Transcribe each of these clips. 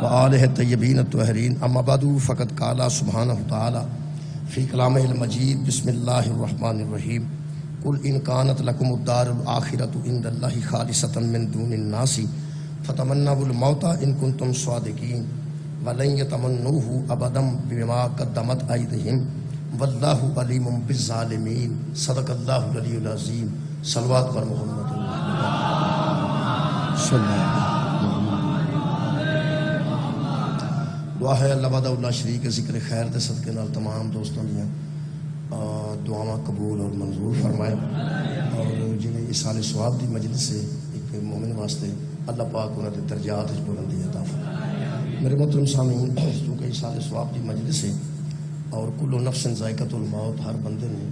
وآلہ الطیبین الطاہرین اما بعد فقد قال سبحانہ وتعالی فی کلامہ المجید بسم اللہ الرحمن الرحیم قل ان کانت لکم الدار الآخرۃ عند اللہ خالصۃ من دون الناس فتمنوا الموت ان کنتم صادقین ولن یتمنوہ ابدا بما قدمت ایدیہم واللہ علیم بالظالمین صدق اللہ العلی العظیم صلوات پر محمد صلی اللہ علیہ دعا ہے اللہ وحدہ لا شریک ذکر خیر دے صدقے نال تمام دوستوں دیاں دعاواں قبول اور منظور فرمائے اور جنہیں ایصال ثواب دی مجلس سے ایک مومن واسطے اللہ پاک انہاں دے درجات وچ بلندی عطا فرمائے۔ میرے محترم سامعین، چونکہ ایصال ثواب دی مجلس ہے اور کل نفس ذائقۃ الموت، ہر بندے نے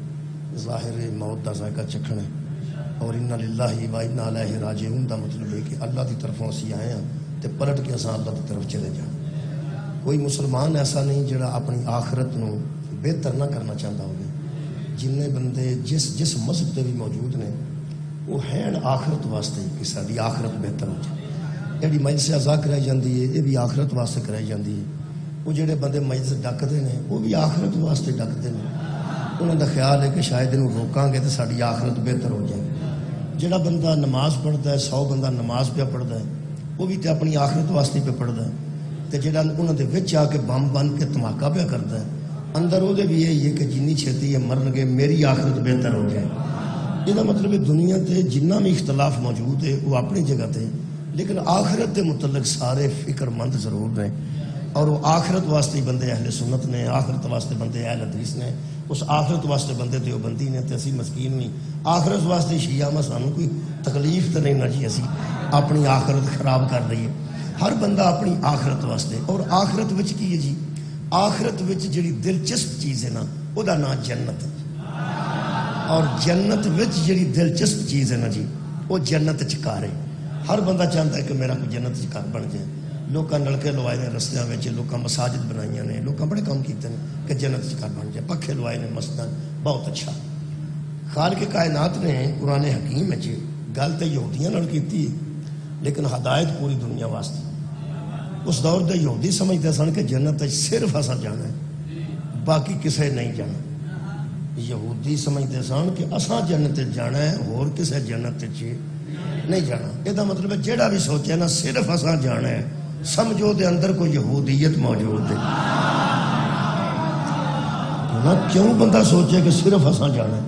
ظاہر موت دا ذائقہ چکھنا ہے اور انا للہ و انا الیہ راجعون دا مطلب ہے کہ اللہ دی طرفوں اسی آئے ہیں تے پلٹ کے اساں اللہ دی طرف چلے جائیں۔ کوئی مسلمان ایسا نہیں جڑا اپنی آخرت نو بہتر نہ کرنا چاہتا ہوگا۔ جننے بندے جس مذہب تے بھی موجود نے وہ ہیں آخرت واسطے کہ ساری آخرت بہتر ہو جائے۔ جڑی مجلس اعزا کرائی جاندی ہے یہ بھی آخرت واسطے کرائی جاندی ہے۔ وہ جڑے بندے مجلس ڈکدے نے وہ بھی آخرت واسطے ڈکدے نے، انہوں دا خیال ہے کہ شاید انہوں روکاں گے تو ساری آخرت بہتر ہو جائے۔ جڑا بندہ نماز پڑھتا ہے، 100 بندہ نماز پہ پڑھتا ہے، وہ بھی تو اپنی آخرت واسطے پہ پڑھتا ہے، تے جڑا انہوں دے وچ آ کے بم بن کے دھماکہ پہ کرتا ہے، اندر وہ بھی یہی ہے کہ جنی چھیتی ہے مرن گے میری آخرت بہتر ہو جائے۔ یہ مطلب ہے دنیا تے جنہ میں اختلاف موجود ہے وہ اپنی جگہ تے، لیکن آخرت کے متعلق سارے فکر مند ضرور ہیں اور وہ آخرت واسطے بندے اہل سنت نے، آخرت واسطے بندے اہل حدیث نے، اس آخرت واسطے بندے دیوبندی نے تے اسی مسکین نہیں آخرت واسطے شیعہ میں سانوں کوئی تکلیف تو نہیں نہ جی اسی اپنی آخرت خراب کر رہی ہے۔ ہر بندہ اپنی آخرت واسطے، اور آخرت وچ کی ہے جی، آخرت وچ جڑی دلچسپ چیز ہے نا وہ دا نام جنت ہے، اور جنت وچ جڑی دلچسپ چیز ہے نا جی وہ جنت چکار ہے۔ ہر بندہ چاہتا ہے کہ میرا کوئی جنت چکار بن جائے۔ لوکاں نلکے لوائے نے رستیاں وچ، لوکاں مساجد بنائیاں نے، لوکاں بڑے کام کیتے ہیں کہ جنت چکار بن جائے، پکھے لوائے نے مسجداں، بہت اچھا۔ خالق کائنات نے قرآن حکیم وچ گل تے یہودیاں نال کیتی لیکن ہدایت پوری دنیا واسطے۔ اس دور دے یہودی سمجھتے سن کہ جنت صرف اساں جانا ہے، باقی کسے نہیں جانا۔ یہودی سمجھتے سن کہ اساں جنت جانا ہے، اور کسے جنت نہیں جانا۔ یہ مطلب ہے جیڑا بھی سوچے نا صرف اساں جانا ہے، سمجھو دے اندر کوئی یہودیت موجود ہے نا۔ کیوں بندہ سوچے کہ صرف اساں جانا ہے؟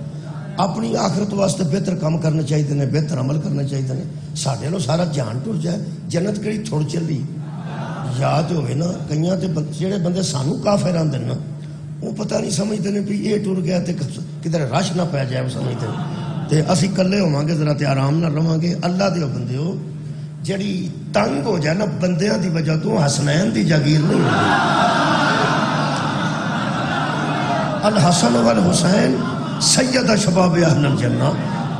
اپنی آخرت واسطے بہتر کام کرنا چاہیے نے، بہتر عمل کرنا چاہیے نے۔ ساڈے لو سارا جان ٹر جائے، جنت کہڑی تھوڑ چلی یاد ہوئے نا۔ کئیاں تے جڑے بندے سانو کافر آندے نا وہ پتہ نہیں سمجھتے نے بھی یہ ٹر گیا تے کدھر رش نہ پی جائے، وہ سمجھتے تے اسی کلے ہوواں گے ذرا تے آرام نہ رہواں گے۔ اللہ دے بندے ہو جڑی تنگ ہو جائے نا بندیاں دی وجہ تو حسنین دی جاگیر نہیں ہوتی۔ الحسن والحسین سید شباب اہل الجنہ،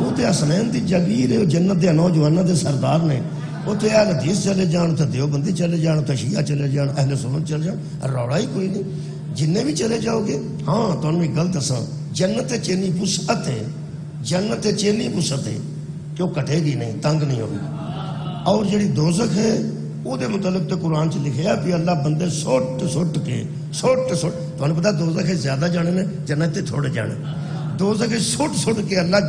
وہ تے حسنین دی جاگیر ہے، جنت دے نوجوانوں دے سردار نے۔ وہ تو اہل حدیث چلے جان، تو دیوبندی چلے جان، تو شیعہ چلے جان، اہل سنت چلے جان، روڑا ہی کوئی نہیں۔ جننے بھی چلے جاؤ گے، ہاں تو بھی گل دساں، جنت چینی وسعت ہے، جنت چینی وسعت ہے کہ وہ کٹے گی نہیں، تنگ نہیں ہوگی۔ اور جڑی دوزخ ہے وہ دے متعلق تو قرآن چ لکھیا بھی اللہ بندے سٹ کے تو پتا دوزخ زیادہ جانے نے، جنت تھوڑے جانے۔ دوزخ سٹ کے اللہ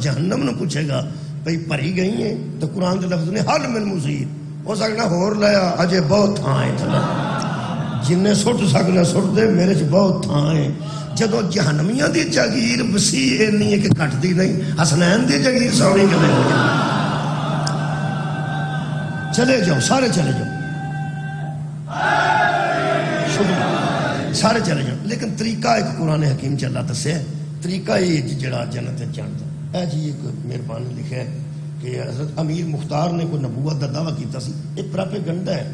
جہنم نو پوچھے گا بھئی بھری گئی ہیں، تو قرآن دے لفظ نے حل من مزید، ہو سکنا ہور لیا اجے بہت تھاں ہے تھلا، جنہیں سٹ سکنا سٹ دے، میرے چ بہت تھاں ہے۔ جدو جہنمیاں دی جاگیر وسیع نہیں ہے کہ کٹ دی نہیں، حسنین دی جاگیر سونی کلے ہو جائے۔ چلے جاؤ، سارے چلے جاؤ، شکریہ، سارے چلے جاؤ، لیکن طریقہ ایک قرآن حکیم چلا دسے، طریقہ یہ جڑا جنت جانتا ہے جی۔ ایک مہربانی لکھا ہے کہ حضرت امیر مختار نے کوئی نبوت کا دعویٰ کیتا سی، ایک پراپیگنڈا ہے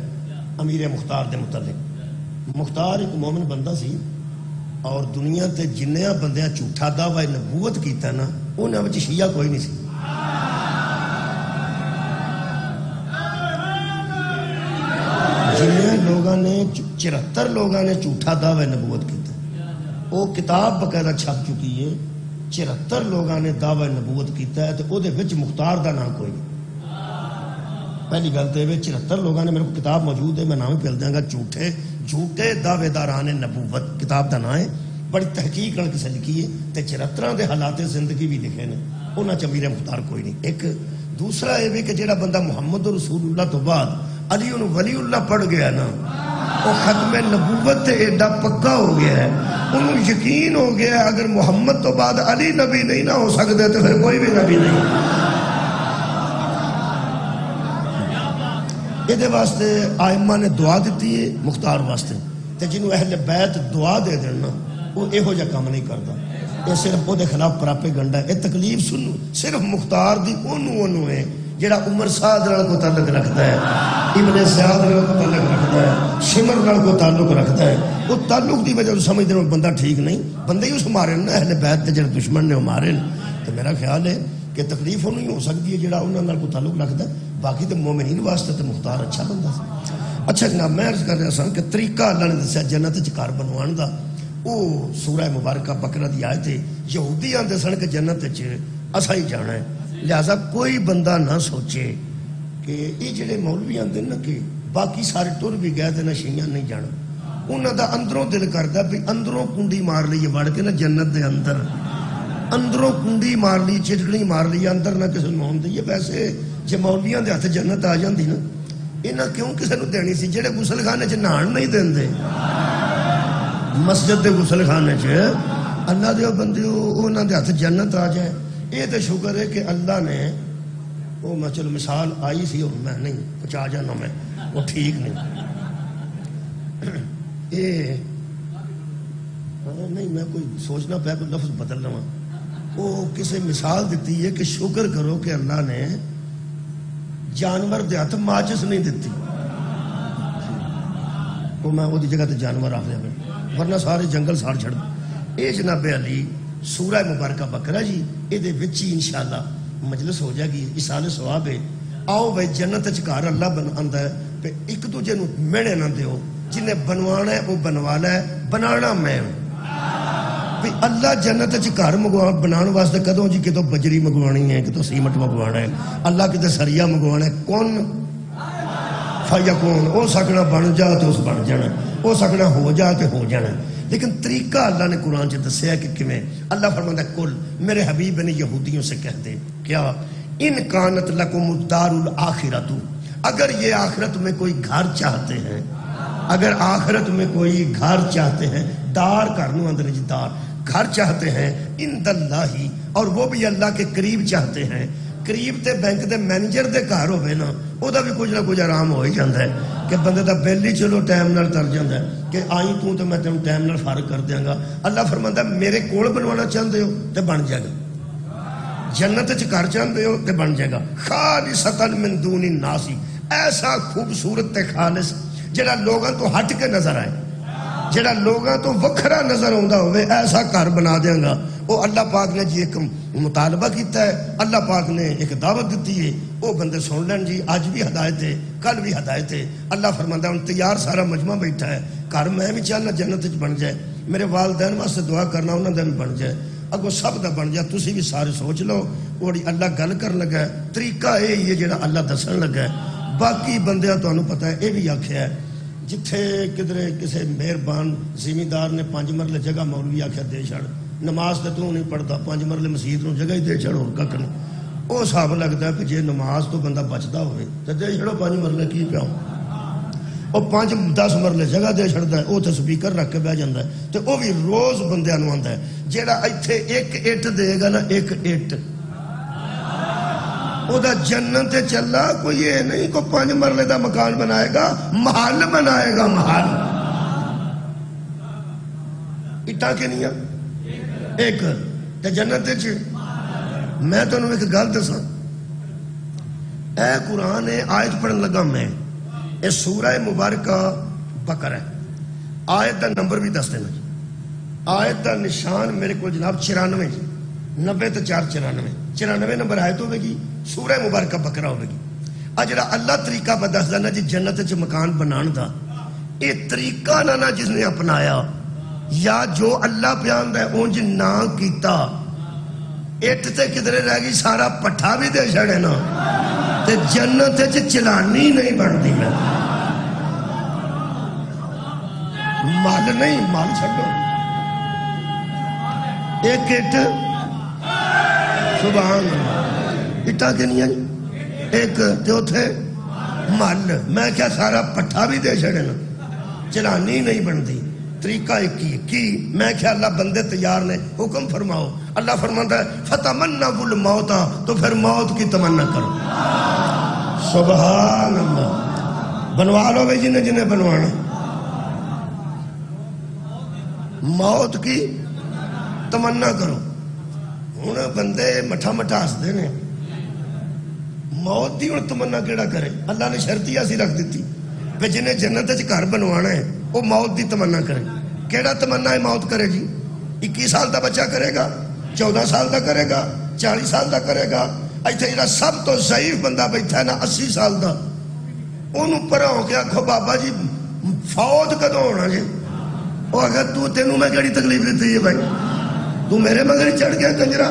امیر مختار دے متعلق۔ مختار ایک مومن بندہ سی اور دنیا تے جنیاں بندیاں جھوٹا دعویٰ نبوت کیتا نا انہاں وچ شیعہ کوئی نہیں سی۔ جنہیں لوگوں نے 74 لوگوں نے جھوٹا دعویٰ نبوت کیتا، وہ کتاب باقاعدہ چھپ چکی ہے۔ 74 لوگوں نے دعویٰ نبوت کیتا ہے تو وہ دے وچ مختار دا نام کوئی نہیں۔ پہلی گل تو یہ 74 لوگوں نے میرے کو کتاب موجود ہے، میں نام پھیل دیا گا، جھوٹے دعوے داران نبوت کتاب کا نام ہے، بڑی تحقیق نال کسے لکھی ہے، تے 74 دے حالات زندگی بھی لکھے نے، انہاں چ امیر مختار کوئی نہیں۔ ایک دوسرا یہ بھی کہ جڑا بندہ محمد رسول اللہ تو بعد علی ولی اللہ پڑھ گیا نا، وہ ختم نبوت تے ایڈا پکا ہو گیا ہے، انہوں یقین ہو گیا ہے اگر محمد تو بعد علی نبی نہیں نہ ہو سکتے تو پھر کوئی بھی نبی نہیں۔ یہ واسطے آئمہ نے دعا دیتی ہے مختار واسطے، تے جنہوں اہل بیت دعا دے دینا وہ یہو جا کام نہیں کرتا، یہ صرف وہ دے خلاف پراپے گنڈا ہے۔ یہ تکلیف سنو صرف مختار دی انہوں ہے جڑا عمر سعد نال کو تعلق رکھتا ہے، ابن زیاد نال کو تعلق رکھتا ہے، شمر نال کو تعلق رکھتا ہے، وہ تعلق دی وجہ سے سمجھتے ہیں بندہ ٹھیک نہیں، بندے ہی اس مارے نا اہل بیت تے جڑے دشمن نے وہ مارے۔ تو میرا خیال ہے کہ تکلیف انہوں ہی ہو سکتی ہے جڑا انہوں نال کو تعلق رکھتا ہے، باقی تو مومنین واسطے تو مختار اچھا بندہ سی۔ اچھا جناب میں عرض کر رہا سا کہ طریقہ اللہ نے دسیا جنت وچ گھر بنوان دا، وہ سورہ مبارکہ بقرہ دی آیت ہے، یہودی آندے سن کہ جنت وچ اساں ہی جانا ہے، لہذا کوئی بندہ نہ سوچے کہ یہ جڑے مولوی آندے نا کہ باقی سارے ٹر بھی گئے تے نہ شیعہ نہیں جانا، انہاں دا اندروں دل کردا بھی اندروں کنڈی مار لئیے وڑ کے نا جنت دے اندر، اندروں کنڈی مار لی چٹڑی مار لی اندر نہ کسی نو دئیے۔ ویسے جے مولویاں دے ہاتھ جنت آ جاندی نا انہاں کیوں کسی نو دینی سی؟ جڑے غسل خانے چ نہان نہیں دیندے مسجد دے غسل خانے چ، اللہ دے بندیو انہاں دے ہاتھ جنت آ جائے، یہ تو شکر ہے کہ اللہ نے وہ میں چلو مثال آئی سی اور میں نہیں پہنچا جانا، میں وہ ٹھیک نہیں، یہ نہیں میں کوئی سوچنا پیا کوئی لفظ بدل رہا ہوں، وہ کسی مثال دیتی ہے کہ شکر کرو کہ اللہ نے جانور دے ہاتھ ماچس نہیں دیتی، وہ میں وہ دی جگہ تے جانور آ لیا ورنہ سارے جنگل ساڑ چھڑ دیں۔ اے جناب علی سورہ مبارکہ بقرہ جی یہ دے وچی انشاءاللہ مجلس ہو جائے گی، اصال ثواب ہے۔ آؤ بھائی جنت چکار اللہ بن آندا ہے پہ ایک دوجے نو میڑے نہ دیو، جنہیں بنوانا ہے وہ بنوانا ہے، بنانا میں ہوں۔ اللہ جنت چکار بنان واسطے کدوں جی کتوں بجری منگوانی ہے، کتوں سیمٹ منگوانا ہے، اللہ کتے سریا منگوانا ہے، کون فیکون، او سکنا بن جا تو اس بن جانا، او سکنا ہو جا تو ہو جانا۔ لیکن طریقہ اللہ نے قرآن سے دسیا کہ کیویں اللہ فرماتا ہے کل میرے حبیب نے یہودیوں سے کہہ دے کیا ان کانت لکم الدار الاخرۃ، اگر یہ آخرت میں کوئی گھر چاہتے ہیں، اگر آخرت میں کوئی گھر چاہتے ہیں، دار کرنو اندر جی دار گھر چاہتے ہیں، اند اللہ، اور وہ بھی اللہ کے قریب چاہتے ہیں، قریب تے بینک دے مینیجر دے گھر ہوئے نا وہ دا بھی کچھ نہ کچھ آرام ہو ہی جاندہ ہے کہ بندے دا بل ہی چلو ٹائم نال تر جاندہ ہے کہ آئی تو میں تم ٹائم نال فارغ کر دیاں گا۔ اللہ فرماتا ہے میرے کول بنوانا چاہتے ہو تے بن جائے گا، جنت چ گھر چاہتے ہو تے بن جائے گا، خالصۃ من دون الناس، ایسا خوبصورت تے خالص جڑا لوگاں تو ہٹ کے نظر آئے، جڑا لوگاں تو وکھرا نظر آندا ہوئے، ایسا گھر بنا دیاں گا۔ وہ اللہ پاک نے جی ایک مطالبہ کیتا ہے، اللہ پاک نے ایک دعوت دیتی ہے، وہ بندے سن لین جی، آج بھی ہدایت ہے کل بھی ہدایت ہے۔ اللہ فرماتا ہے ان تیار سارا مجمع بیٹھا ہے، گھر میں بھی چاہنا جنت وچ بن جائے، میرے والدین واسطے دعا کرنا انہاں دا بھی بن جائے، اگو سب دا بن جائے، تسی بھی سارے سوچ لو۔ اور اللہ گل کر لگا ہے، طریقہ یہ جڑا اللہ دسن لگا ہے، باقی بندیاں تانوں پتہ ہے یہ بھی آکھیا ہے جتھے کدھرے کسی مہربان زمیندار نے 5 مرلے جگہ مولوی آکھیا دے چھڑ، نماز تے تو نہیں پڑھتا، 5 مرلے مسجد نو جگہ ہی دے چھڑ اور ککھ نہیں، وہ حساب لگتا ہے کہ جے نماز تو بندہ بچتا ہوئے تو دے چھڑو 5 مرلے کی پیا، وہ 5-10 مرلے جگہ دے چھڑتا ہے، وہ تو سپیکر رکھ کے بہ جاندہ ہے، تو وہ بھی روز بندیاں نو آندا ہے جیڑا ایتھے ایک اٹ دے گا نا، ایک اٹ او دا جنت چلا، کوئی یہ نہیں کو 5 مرلے دا مکان بنائے گا، محل بنائے گا، محل اٹا کے نہیں ایک تے جنت چ۔ میں تو انہوں نے ایک گل دساں، اے قرآن آیت پڑھن لگا میں، اے سورہ مبارکہ بقرہ ہے، آیت دا نمبر بھی دس دینا جی، آیت دا نشان میرے کو جناب 94 جی، 90 تے 494 94 نمبر آیت ہوئے گی، سورہ مبارکہ بقرہ ہوئے گی۔ اجڑا اللہ طریقہ بدس دینا جی جنت چ مکان بنان دا، اے طریقہ نہ جس نے اپنایا یا جو اللہ پیاند ہے اونج نہ کیتا، اٹ تے کدھرے رہ گئی، سارا پٹھا بھی دے چھڑے نا، تے جنت چلانی نہیں بنتی میں مال نہیں مال چھڈو ایک اٹ سبحان اللہ اٹا کنیاں ایک تے اوتھے مال میں کیا سارا پٹھا بھی دے چھڑے نا چلانی نہیں بنتی طریقہ ایک کی میں کیا اللہ بندے تیار نے حکم فرماؤ اللہ فرماتا ہے فتمنوا الموت تو پھر موت کی تمنا کرو سبحان اللہ بنوا لو بھائی جنہیں جنہیں بنوانا موت کی تمنا کرو ہوں بندے مٹھا مٹھا ہستے نے موت دی ہوں تمنا کیڑا کرے اللہ نے شرطی ایسی رکھ دیتی کہ جنہیں جنت وچ گھر بنوانا ہے وہ موت دی تمنا کرے کیڑا تمنا ہے موت کرے جی 21 سال دا بچہ کرے گا 14 سال دا کرے گا 40 سال دا کرے گا ایتھے جڑا سب تو ضعیف بندہ بیٹھا ہے نا 80 سال دا اونوں پرا ہو کے آکھو بابا جی فوت کدوں ہونا جی وہ اگر تو تینوں میں کیڑی تکلیف دیتی ہے بھائی تو میرے مگر ہی چڑھ گیا کنجرا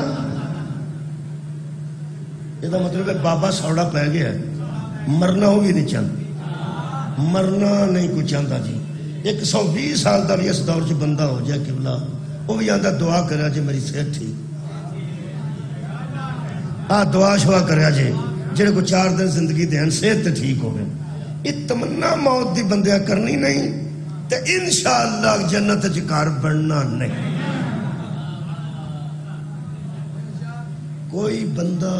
یہ دا مطلب ہے بابا سوڑا پہ گیا ہے مرنا ہو بھی نہیں چاہتا مرنا نہیں کوئی چاہتا جی 120 سال دا بھی اس دور چ بندہ ہو جائے قبلہ وہ بھی آندا دعا کرا جی میری صحت ٹھیک دعا شوا کریا جی جڑے کو 4 دن زندگی دین صحت تے ٹھیک ہو گئے یہ تمنا موت دی بندیاں کرنی نہیں تے انشاءاللہ جنت وچ گھر بننا نہیں کوئی بندہ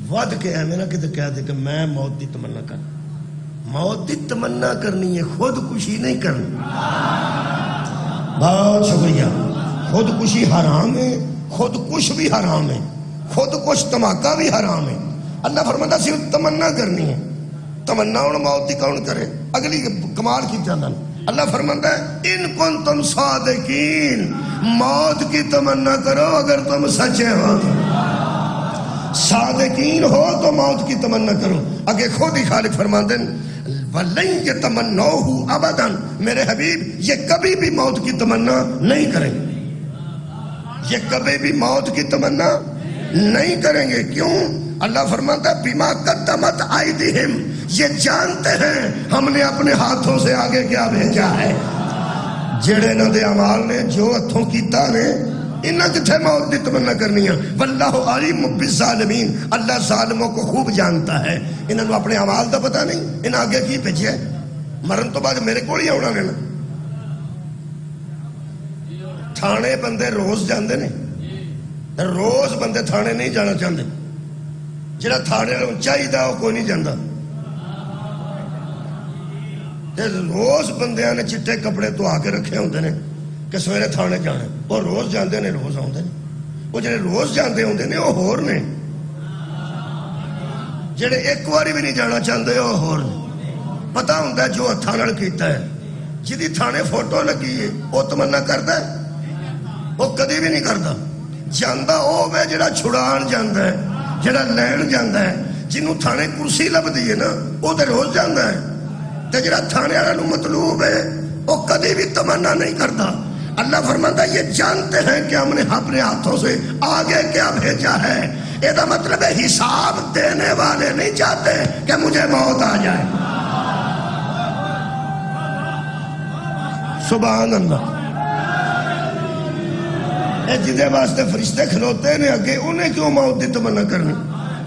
ود کے ایویں نہ کتے کہہ دے کہ میں موت دی تمنا کر موت دی تمنا کرنی ہے خودکشی نہیں کرنی بہت شکریہ خودکشی حرام ہے خودکش بھی حرام ہے خودکش دھماکہ بھی حرام ہے اللہ فرماتا صرف تمنا کرنی ہے تمنا ہوں موت دی کون کرے اگلی کمال کی جانا اللہ فرماتا ہے ان کنتم صادقین موت کی تمنا کرو اگر تم سچے ہو صادقین ہو تو موت کی تمنا کرو اگے خود ہی خالق فرماتے ہیں وَلَن يَتَمَنَّوْهُ أَبَدًا میرے حبیب یہ کبھی بھی موت کی تمنا نہیں کریں گے یہ کبھی بھی موت کی تمنا نہیں کریں گے کیوں اللہ فرماتا ہے بِمَا قَدَّمَتْ أَيْدِهِمْ یہ جانتے ہیں ہم نے اپنے ہاتھوں سے آگے کیا بھیجا ہے جڑے نہ دے اعمال نے جو ہتھوں کیتا نے انہاں کتھے موت دی تمنا کرنی ہے واللہ علیم بالظالمین اللہ ظالموں کو خوب جانتا ہے انہاں نو اپنے اعمال دا پتہ نہیں انہاں آگے کی بھیجیا ہے مرن تو بعد میرے کول ہی آنا لینا تھانے بندے روز جاندے نے روز بندے تھانے نہیں جانا چاہتے جڑا تھانے چاہیے وہ کوئی نہیں جانا روز بندیاں نے چٹے کپڑے تو آ کے رکھے ہوندے نے کہ سویرے تھانے جانے وہ روز جاندے نے روز آندے نے وہ جڑے روز جاندے ہوندے نے وہ ہور نے جڑے ایک واری بھی نہیں جانا چاہتے وہ ہور نے پتہ ہوندا ہے جو ہتھاں نال کیتا ہے جدی تھانے فوٹو لگی ہے وہ تمنا کردا ہے وہ کدی بھی نہیں کردا جاندا او وے جڑا چھڑان جاندا ہے جڑا لین جاندا ہے جنوں تھانے کرسی لبدی ہے نا وہ تے روز جاندا ہے تے جڑا تھانے والا نوں مطلوب ہے وہ کدی بھی تمنا نہیں کردا اللہ فرماتا ہے یہ جانتے ہیں کہ ہم نے اپنے ہاتھوں سے آگے کیا بھیجا ہے یہ دا مطلب ہے حساب دینے والے نہیں چاہتے کہ مجھے موت آ جائے سبحان اللہ اے جدے واسطے فرشتے کھلوتے نے اگے انہیں کیوں موت دی تمنا کرنی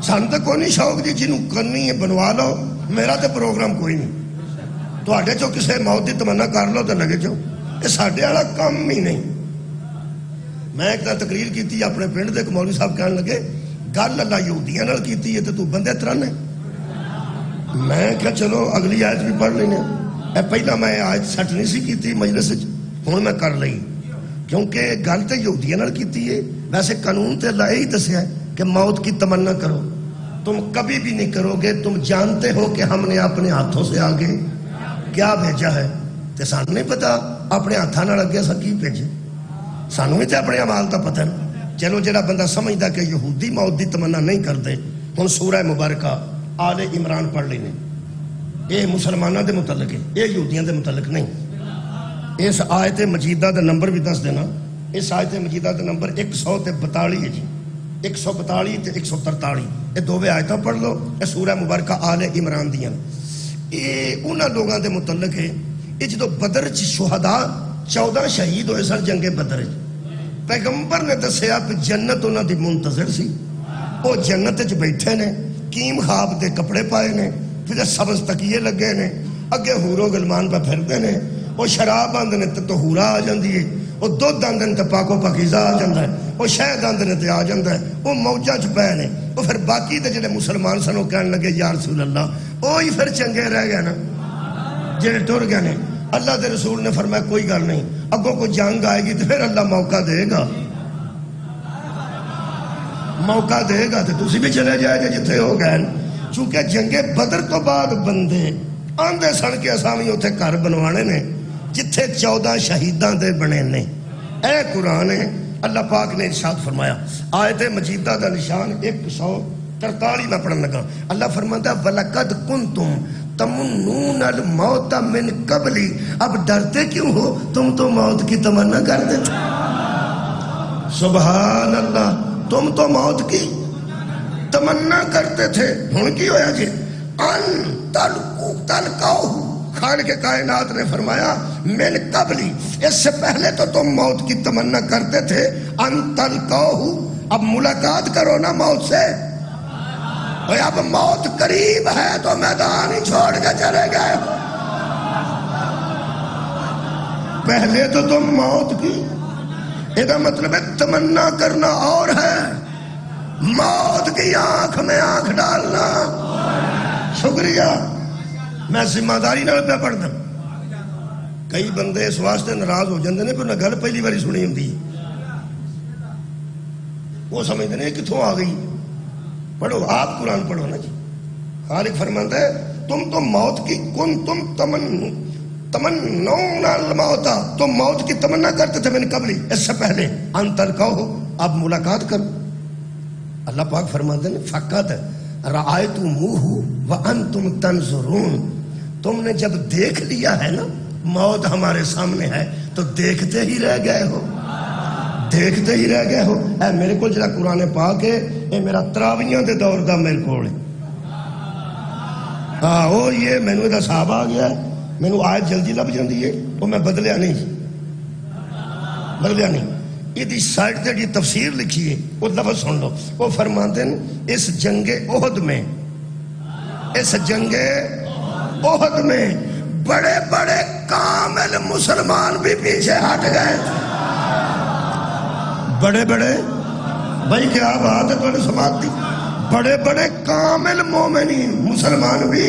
سان تو کوئی نہیں شوق جی جنوں کرنی ہے بنوا لو میرا تو پروگرام کوئی نہیں تو آڈے چو کسے موت دی تمنا کر لو تو لگے چو یہ ساڑھے والا کام ہی نہیں میں ایک تقریر کی تھی اپنے پنڈ دے ایک مولوی صاحب کہنے لگے گل اللہ یہودیاں نال کیتی ہے تو بندے ترانے میں کہا چلو اگلی آیت بھی پڑھ لینے اے پہلا میں آیت سٹ نہیں سی کیتی مجلس ہوں میں کر لئی کیونکہ گل تو یہودیاں نال کیتی ہے ویسے قانون تے اللہ یہی دسیا ہے کہ موت کی تمنا کرو تم کبھی بھی نہیں کرو گے تم جانتے ہو کہ ہم نے اپنے ہاتھوں سے آگے کیا بھیجا ہے تے سانوں نہیں پتا اپنے ہاتھاں نال اگے اساں کی بھیجے سانوں بھی تے اپنے اعمال دا پتہ نہیں چلو جڑا بندہ سمجھدا کہ یہودی موت دی تمنا نہیں کرتے ہن سورہ مبارکہ آل عمران پڑھ لینے یہ مسلمانوں دے متعلق ہے یہ یہودیاں دے متعلق نہیں اس آیت مجیدہ دا نمبر بھی دس دینا اس آیت مجیدہ دا نمبر 142 ہے جی 142 تے 143 یہ دوویں آیتاں پڑھ لو، یہ سورہ مبارکہ آل عمران دیاں، یہ انہاں لوگاں دے متعلق ہے۔ یہ جدو بدر چ شہداء 14 شہید ہوئے سن جنگ بدر، پیغمبر نے دسیا کہ جنت انہاں دی منتظر سی، وہ جنت چ بیٹھے نے، کیم خواب دے کپڑے پائے نے، پھر سبز تکیے لگے نے، اگے حورو غلمان پہ پھردے نے، وہ شراب آندنے تے تو حورا آ جاندی ہے، وہ دودھ آندنے تے پاکو پاکیزہ آ جاندا ہے، وہ شہد آندنے تے آ جاندا ہے، وہ موجہ چ پے نے۔ وہ پھر باقی دے جڑے مسلمان سن وہ کہنے لگے یا رسول اللہ، وہی پھر چنگے رہ گئے نا جڑے ٹر گئے نے۔ اللہ دے رسول نے فرمایا کوئی گل نہیں، اگوں کو جنگ آئے گی تو پھر اللہ موقع دے گا، موقع دے گا، تو تسی بھی چلے جائے جے جتھے ہو گئے۔ چونکہ جنگ بدر تو بعد بندے آندے سن کے اسامی اتنے گھر بنوانے نے جتھے 14 شہیداں دے بنے نے۔ اے قرآن ہے، اللہ پاک نے ارشاد فرمایا، آیت مجیدہ دا نشان 143 میں پڑھن لگا۔ اللہ فرماتا ہے وَلَقَدْ كُنْتُمْ تَمُنُّونَ الْمَوْتَ مِنْ قَبْلِ، اب ڈرتے کیوں ہو؟ تم تو موت کی تمنا کرتے تھے۔ سبحان اللہ، تم تو موت کی تمنا کرتے تھے، ہن کی ہویا جی؟ ان تلقاؤ، خالق کائنات نے فرمایا من قبلی، اس سے پہلے تو تم موت کی تمنا کرتے تھے، ان تلقاؤ، اب ملاقات کرو نا موت سے۔ اب موت قریب ہے تو میدان ہی چھوڑ کے چلے گئے، پہلے تو تم موت کی، یہ مطلب ہے تمنا کرنا اور ہے، موت کی آنکھ میں آنکھ ڈالنا۔ شکریہ، میں ذمہ داری نال پہ پڑھ دوں۔ کئی بندے اس واسطے ناراض ہو جاندے نے کہ انہاں گل پہلی باری سنی ہوندی، وہ سمجھتے ہیں کتھوں آ گئی۔ پڑھو، آپ قرآن پڑھو نا جی۔ خالق فرماتا ہے تم تو موت کی تم تمنون الموت، تم موت کی تمنا کرتے تھے من قبلی، اس سے پہلے، ان تلقاؤ، اب ملاقات کرو۔ اللہ پاک فرماتے ہیں فقط رأیتموہ وانتم تنظرون، تم نے جب دیکھ لیا ہے نا موت ہمارے سامنے ہے تو دیکھتے ہی رہ گئے ہو، دیکھتے ہی رہ گئے ہو۔ اے میرے کو جڑا قرآن پاک ہے یہ میرا تراویاں دے دور دا میرے کول ہے، ہاں وہ یہ مینوں دا صاحب آ گیا ہے، مینوں آیت جلدی لب جاندی ہے، وہ میں بدلیا نہیں، بدلیا نہیں۔ یہ سائٹ تے جی تفسیر لکھی ہے، وہ لفظ سن لو، وہ فرماتے ہیں اس جنگ احد میں، اس جنگ احد میں بڑے بڑے کامل مسلمان بھی پیچھے ہٹ گئے، بڑے بڑے، بھائی کیا بات ہے تو نے سماعت دی، بڑے بڑے کامل مومنین مسلمان بھی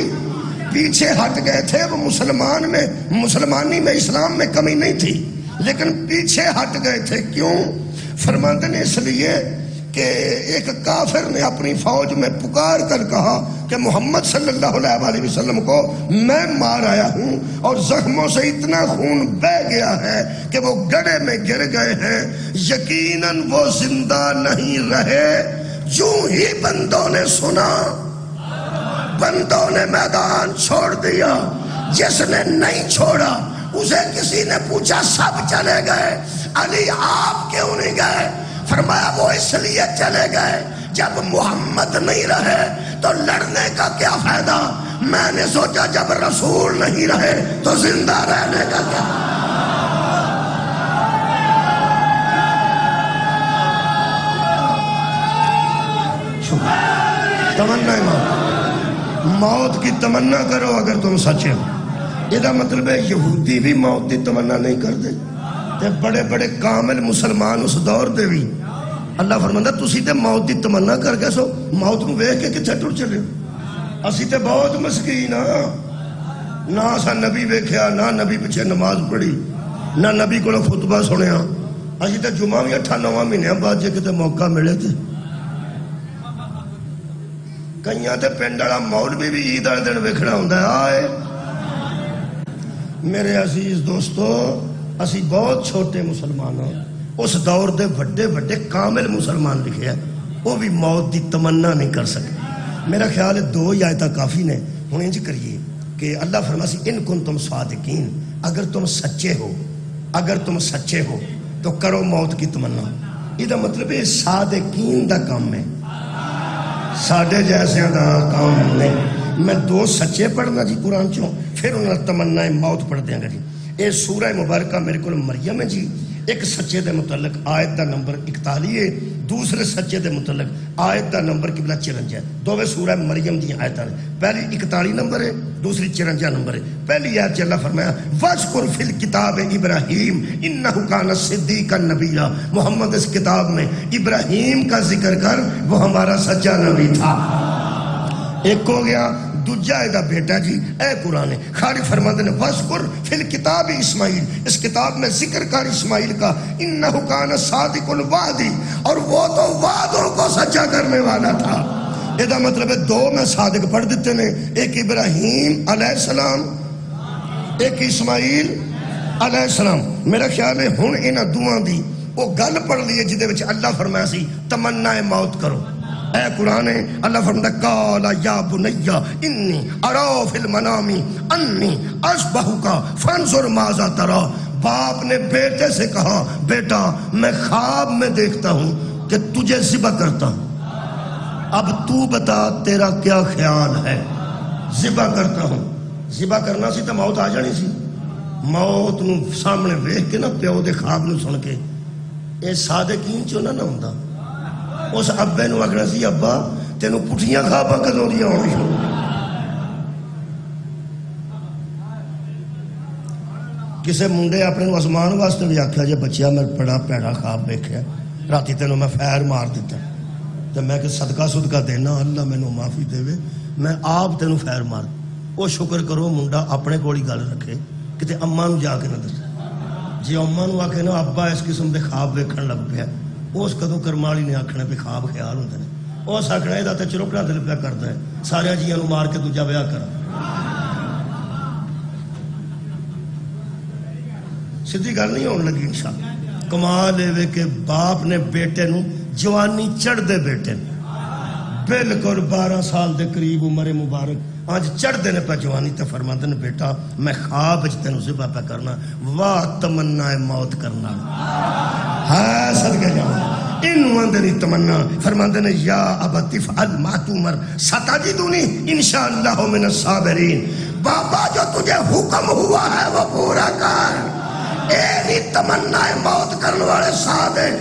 پیچھے ہٹ گئے تھے۔ وہ مسلمانی میں اسلام میں کمی نہیں تھی لیکن پیچھے ہٹ گئے تھے، کیوں؟ فرماتے ہیں اس لیے کہ ایک کافر نے اپنی فوج میں پکار کر کہا کہ محمد صلی اللہ علیہ وسلم کو میں مار آیا ہوں اور زخموں سے اتنا خون بہ گیا ہے کہ وہ گڑھے میں گر گئے ہیں، یقیناً وہ زندہ نہیں رہے۔ جو ہی بندوں نے سنا، بندوں نے میدان چھوڑ دیا، جس نے نہیں چھوڑا اسے کسی نے پوچھا سب چلے گئے، علی آپ کیوں نہیں گئے؟ فرمایا وہ اس لیے چلے گئے جب محمد نہیں رہے تو لڑنے کا کیا فائدہ، میں نے سوچا جب رسول نہیں رہے تو زندہ رہنے کا کیا۔ تمنا موت کی تمنا کرو اگر تم سچے ہو۔ یہ مطلب ہے یہودی بھی موت کی تمنا نہیں کرتے تے بڑے بڑے کامل مسلمان اس دور دے بھی۔ اللہ فرماندا تسی تے موت کی تمنا کر کے سو، موت نو ویکھ کے کتھے ٹر چلے ہو؟ اسی تے بہت مسکین ہاں، نہ اسا نبی ویکھیا، نہ نبی پیچھے نماز پڑھی، نہ نبی کو خطبہ سنیا، اسی تے جمعہ بھی 8-9 مہینے بعد جے کتے موقع ملے تے کئیاں تے پنڈ والا مولوی بھی عید والے دن ویکھنا ہوندا ہے۔ آئے میرے عزیز دوستو، اسی بہت چھوٹے مسلمان ہوں، اس دور دے بڑے بڑے کامل مسلمان لکھے ہیں، وہ بھی موت دی تمنا نہیں کر سکے۔ میرا خیال ہے 2 آیتاں کافی نے۔ ہن انج کریے کہ اللہ فرماسی ان کنتم صادقین، اگر تم سچے ہو، اگر تم سچے ہو تو کرو موت کی تمنا۔ یہ مطلب ہے صادقین دا کام ہے، ساڈے جیسے دا کام نہیں۔ میں 2 سچے پڑھنا جی قرآن چوں، پھر انہوں تمنا موت پڑھ دیں گا جی۔ یہ سورہ مبارکہ میرے کو مریم ہے جی، ایک سچے دے متعلق آیت دا نمبر 41 ہے، دوسرے سچے دے متعلق آیت دا نمبر قبلہ 54 ہے۔ دوویں سورہ مریم دی آیتاں نے، پہلی 41 نمبر ہے، دوسری 54 نمبر ہے۔ پہلی آیت اللہ فرمایا وَاذْكُرْ فِي الْكِتَابِ إِبْرَاهِيمَ إِنَّهُ كَانَ صِدِّيقًا نَبِيًّا، محمد اس کتاب میں ابراہیم کا ذکر کر، وہ ہمارا سچا نبی تھا۔ ایک ہو گیا، دوجا دا بیٹا جی اے قرآن ہے، خالی فرماتے ہیں وَاذْكُرْ فِي الْكِتَابِ اسماعیل، اس کتاب میں ذکر کر اسماعیل کا، إِنَّهُ كَانَ صَادِقُ الْوَعْدِ، اور وہ تو وعدوں کو سچا کرنے والا تھا۔ یہ مطلب ہے 2 میں صادق پڑھ دیتے ہیں، ایک ابراہیم علیہ السلام، ایک اسماعیل علیہ السلام۔ میرا خیال ہے ہن انہاں دوواں دی وہ گل پڑھ لیے جدے وچ اللہ فرمایا سی تمنا موت کرو۔ اے قرآن ہے، اللہ فرماتا قال یا بنی انی ارا فی المنام انی اذبحک فانظر ماذا تری، باپ نے بیٹے سے کہا بیٹا میں خواب میں دیکھتا ہوں کہ تجھے ذبح کرتا ہوں، اب تو بتا تیرا کیا خیال ہے۔ ذبح کرتا ہوں، ذبح کرنا سی تو موت آ جانی سی، موت نو سامنے ویکھ کے نا پیو دے خواب نو سن کے اے صادقین چوں نہ ہوندا۔ اس ابے نو آکھنا سی ابا تینوں پٹھیاں خواباں کدوں دی آਉਣੀ شروع۔ کسے منڈے اپنے نو آسمان واسطے بھی آکھیا جے بچیا میں بڑا پیڑا خواب ویکھیا راتی تینوں میں فیر مار دیتا، تے میں کہ صدقہ صدقہ دینا اللہ مینوں معافی دے، میں آپ تینوں فیر مار۔ وہ شکر کرو منڈا اپنے کول ہی گل رکھے، کتے اماں نو جا کے نہ دسے۔ جی اماں نو آکھے نا ابا اس قسم دے خواب ویکھن لگ پیا، اس کدوں کرمالی نے آکھنا بھی خواب خیال ہوندے نے، اس آکھنا یہ تے چروکڑا دل پیا کردا ہے، سارے جیاں نو مار کے دوجا بیاہ کرا۔ سیدھی گل نہیں ہون لگی انشاءاللہ۔ کمال اے کہ باپ نے بیٹے نو جوانی چڑھ دے بیٹے بالکل 12 سال دے قریب عمر مبارک آج چڑھ دینے پہ جوانی تے فرماندے نے بیٹا میں خواب وچ تینوں ذبح پہ کرنا، واہ تمنا موت کرنا ہاں صدقے جاؤں انہوں اندر تمنا۔ فرماندے نے یا ابت افعل ما تؤمر ستجدنی انشاءاللہ من الصابرین، بابا جو تجھے حکم ہوا ہے وہ پورا کر۔ ایری تمنا موت کرنے والے صادق،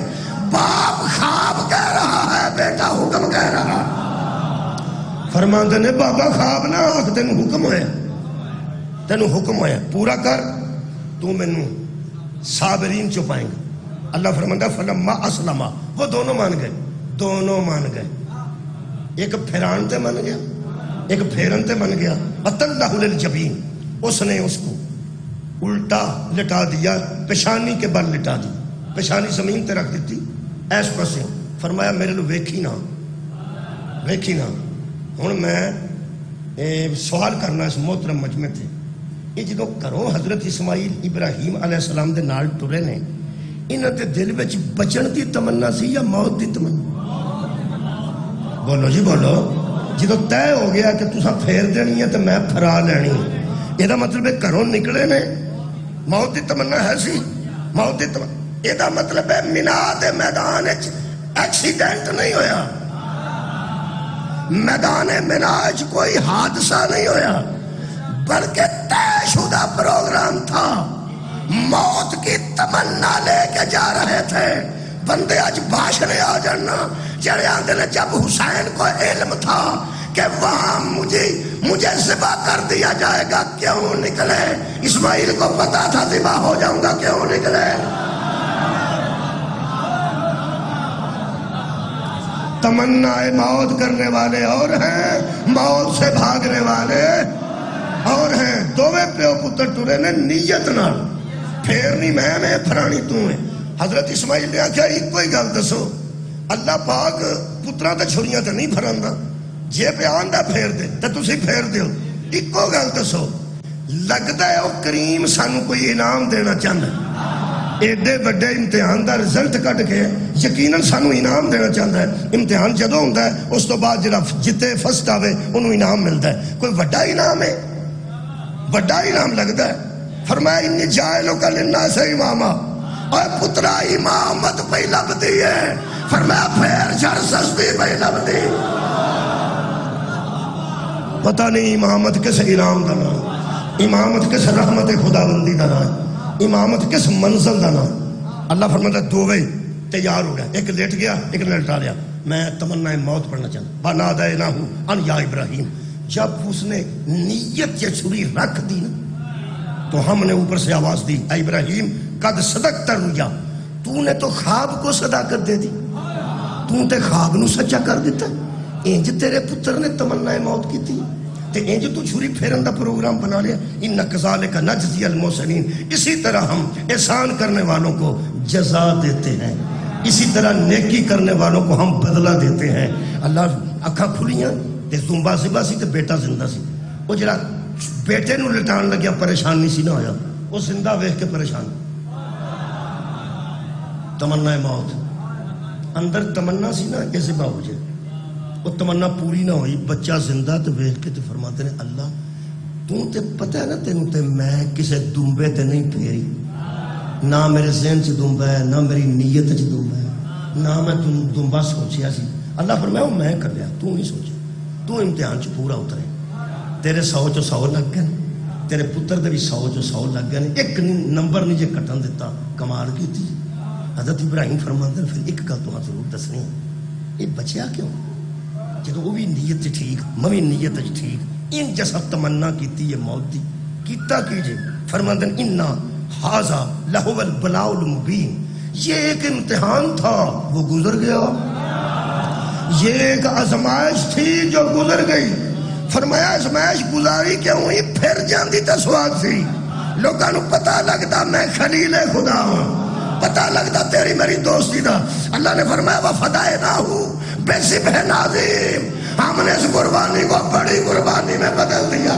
باپ خواب کہہ رہا ہے بیٹا حکم کہہ رہا۔ فرماندے نے بابا خواب نہ آکھ تینوں حکم ہویا، تینوں حکم ہویا پورا کر، تو مینوں صابرین چھپائیں گا۔ اللہ فرماندہ فلما اسلما، وہ دونوں مان گئے، دونوں مان گئے، ایک پھران تے مان گیا ایک پھیرن تے مان گیا۔ وَتَلَّهُ لِلْجَبِينِ، اس نے اس کو الٹا لٹا دیا، پیشانی کے بل لٹا دی، پیشانی زمین تے رکھ دیتی ایس پسے۔ فرمایا میرے لو ویکھی نہ ویکھی نہ۔ ہن میں سوال کرنا اس محترم مجمع تے، یہ جدوں کرو حضرت اسماعیل ابراہیم علیہ السلام دے نال ٹرے نے، انہاں دے دل وچ بچن دی تمنا سی یا موت دی تمنا؟ بولو جی بولو۔ جدوں طے ہو گیا کہ تساں پھیر دینی ہے تو میں پھرا لینی، یہ مطلب ہے گھروں نکلے نے موت دی تمنا ہے سی، موت دی تمنا، یہ مطلب ہے مینا دے میدان ایکسیڈنٹ نہیں ہویا، میدان مینا کوئی حادثہ نہیں ہویا، بلکہ طے شدہ پروگرام تھا۔ موت کی تمنا لے کے جا رہے تھے بندے۔ آج بھاشنے آ جانا جڑے آندے نے جب حسین کو علم تھا کہ وہاں مجھے ذبح کر دیا جائے گا کیوں نکلے؟ اسماعیل کو پتا تھا ذبح ہو جاؤں گا کیوں نکلے؟ تمنا موت کرنے والے اور ہیں، موت سے بھاگنے والے اور ہیں۔ دوویں پیو پتر ٹرے نے نیت نال، پھیرنی میں پھرانی تو ہے۔ حضرت اسماعیل نے آخیا ایک کوئی گل دسو، اللہ پاک پتراں تے چھریاں تے نہیں پھراندا، جے پہ آندا پھیر دے تے تسی پھیر دیو، ایک کو گل دسو۔ لگدا ہے او کریم سانو کوئی انعام دینا چاہندا ہے، ایڈے بڑے امتحان دا رزلٹ کٹ کے یقیناً سانو انعام دینا چاہتا ہے۔ امتحان جدوں ہوندا ہے اس تو بعد جڑا جتے فرسٹ آوے انہوں انعام ملتا ہے، کوئی بڑا انعام ہے، بڑا انعام لگتا ہے۔ فرمایا انی جاعلک للناس اماما، اور پترا امامت پہ لبدی ہے، فرمایا پھر جھڑ سستی پہ لبدی۔ پتہ نہیں امامت کس انعام دا نام، امامت کس رحمت خداوندی دا نام، امامت کس منزل دا نام۔ اللہ فرماتا ہے دو وے تیار ہو گیا، ایک لیٹ گیا ایک نے لٹا لیا۔ میں تمنا موت پڑھنا چاہتا بنادیناہو ان یا ابراہیم، جب اس نے نیت یہ چھری رکھ دی نا تو ہم نے اوپر سے آواز دی، اے ابراہیم قد صدقت الرؤیا، تو نے تو خواب کو صداقت دے دی، تو تے خواب نو سچا کر دیتا ہے۔ انج تیرے پتر نے تمنا موت کی تھی تے انج تو چھری پھیرن دا پروگرام بنا لیا۔ ان کذالک نجزی المحسنین، اسی طرح ہم احسان کرنے والوں کو جزا دیتے ہیں، اسی طرح نیکی کرنے والوں کو ہم بدلہ دیتے ہیں۔ اللہ اکھاں کھلیاں تے زمبا زبا سی تے بیٹا زندہ سی، وہ جڑا بیٹے نو لٹان لگیا پریشان نہیں سی نہ ہویا، وہ زندہ ویکھ کے پریشان۔ تمنا موت اندر تمنا سی نا کہ ذبح ہو جائے، وہ تمنا پوری نہ ہوئی، بچہ زندہ تے ویکھ کے تے فرماتے ہیں اللہ تو تے پتہ ہے نا تینوں تے میں کسے دمبے تے نہیں پھیری، نہ میرے ذہن چ دمبا ہے نہ میری نیت چ دمبا ہے، نہ میں دمبا سوچیا سی۔ اللہ فرمایا وہ میں کر لیا، تو نہیں سوچا، تو امتحان چ پورا اترے، تیرے 100 چ 100 لگ گئے، تیرے پتر دے بھی 100 چ 100 لگ گئے، ایک نمبر نہیں جے کٹن دیتا، کمال کی تھی۔ حضرت ابراہیم فرماتے ہیں پھر ایک گل تو ضرور دسنی ہے، یہ بچیا کیوں جب وہ بھی نیت ٹھیک میں نیت ٹھیک، ان جیسا تمنا کیتی ہے موت دی کیتا کیجئے۔ فرماتے ہیں انا ھذا لہو البلاء المبین، یہ ایک امتحان تھا وہ گزر گیا، یہ ایک آزمائش تھی جو گزر گئی۔ فرمایا آزمائش گزاری کیوں ہوئی، پھر جاندی تے سواد سی، لوگاں نو پتہ لگدا میں خلیل خدا ہوں، پتہ لگتا تیری میری دوستی دا۔ اللہ نے فرمایا وفدائناہو بذبح عظیم، ہم نے اس قربانی کو بڑی قربانی میں بدل دیا،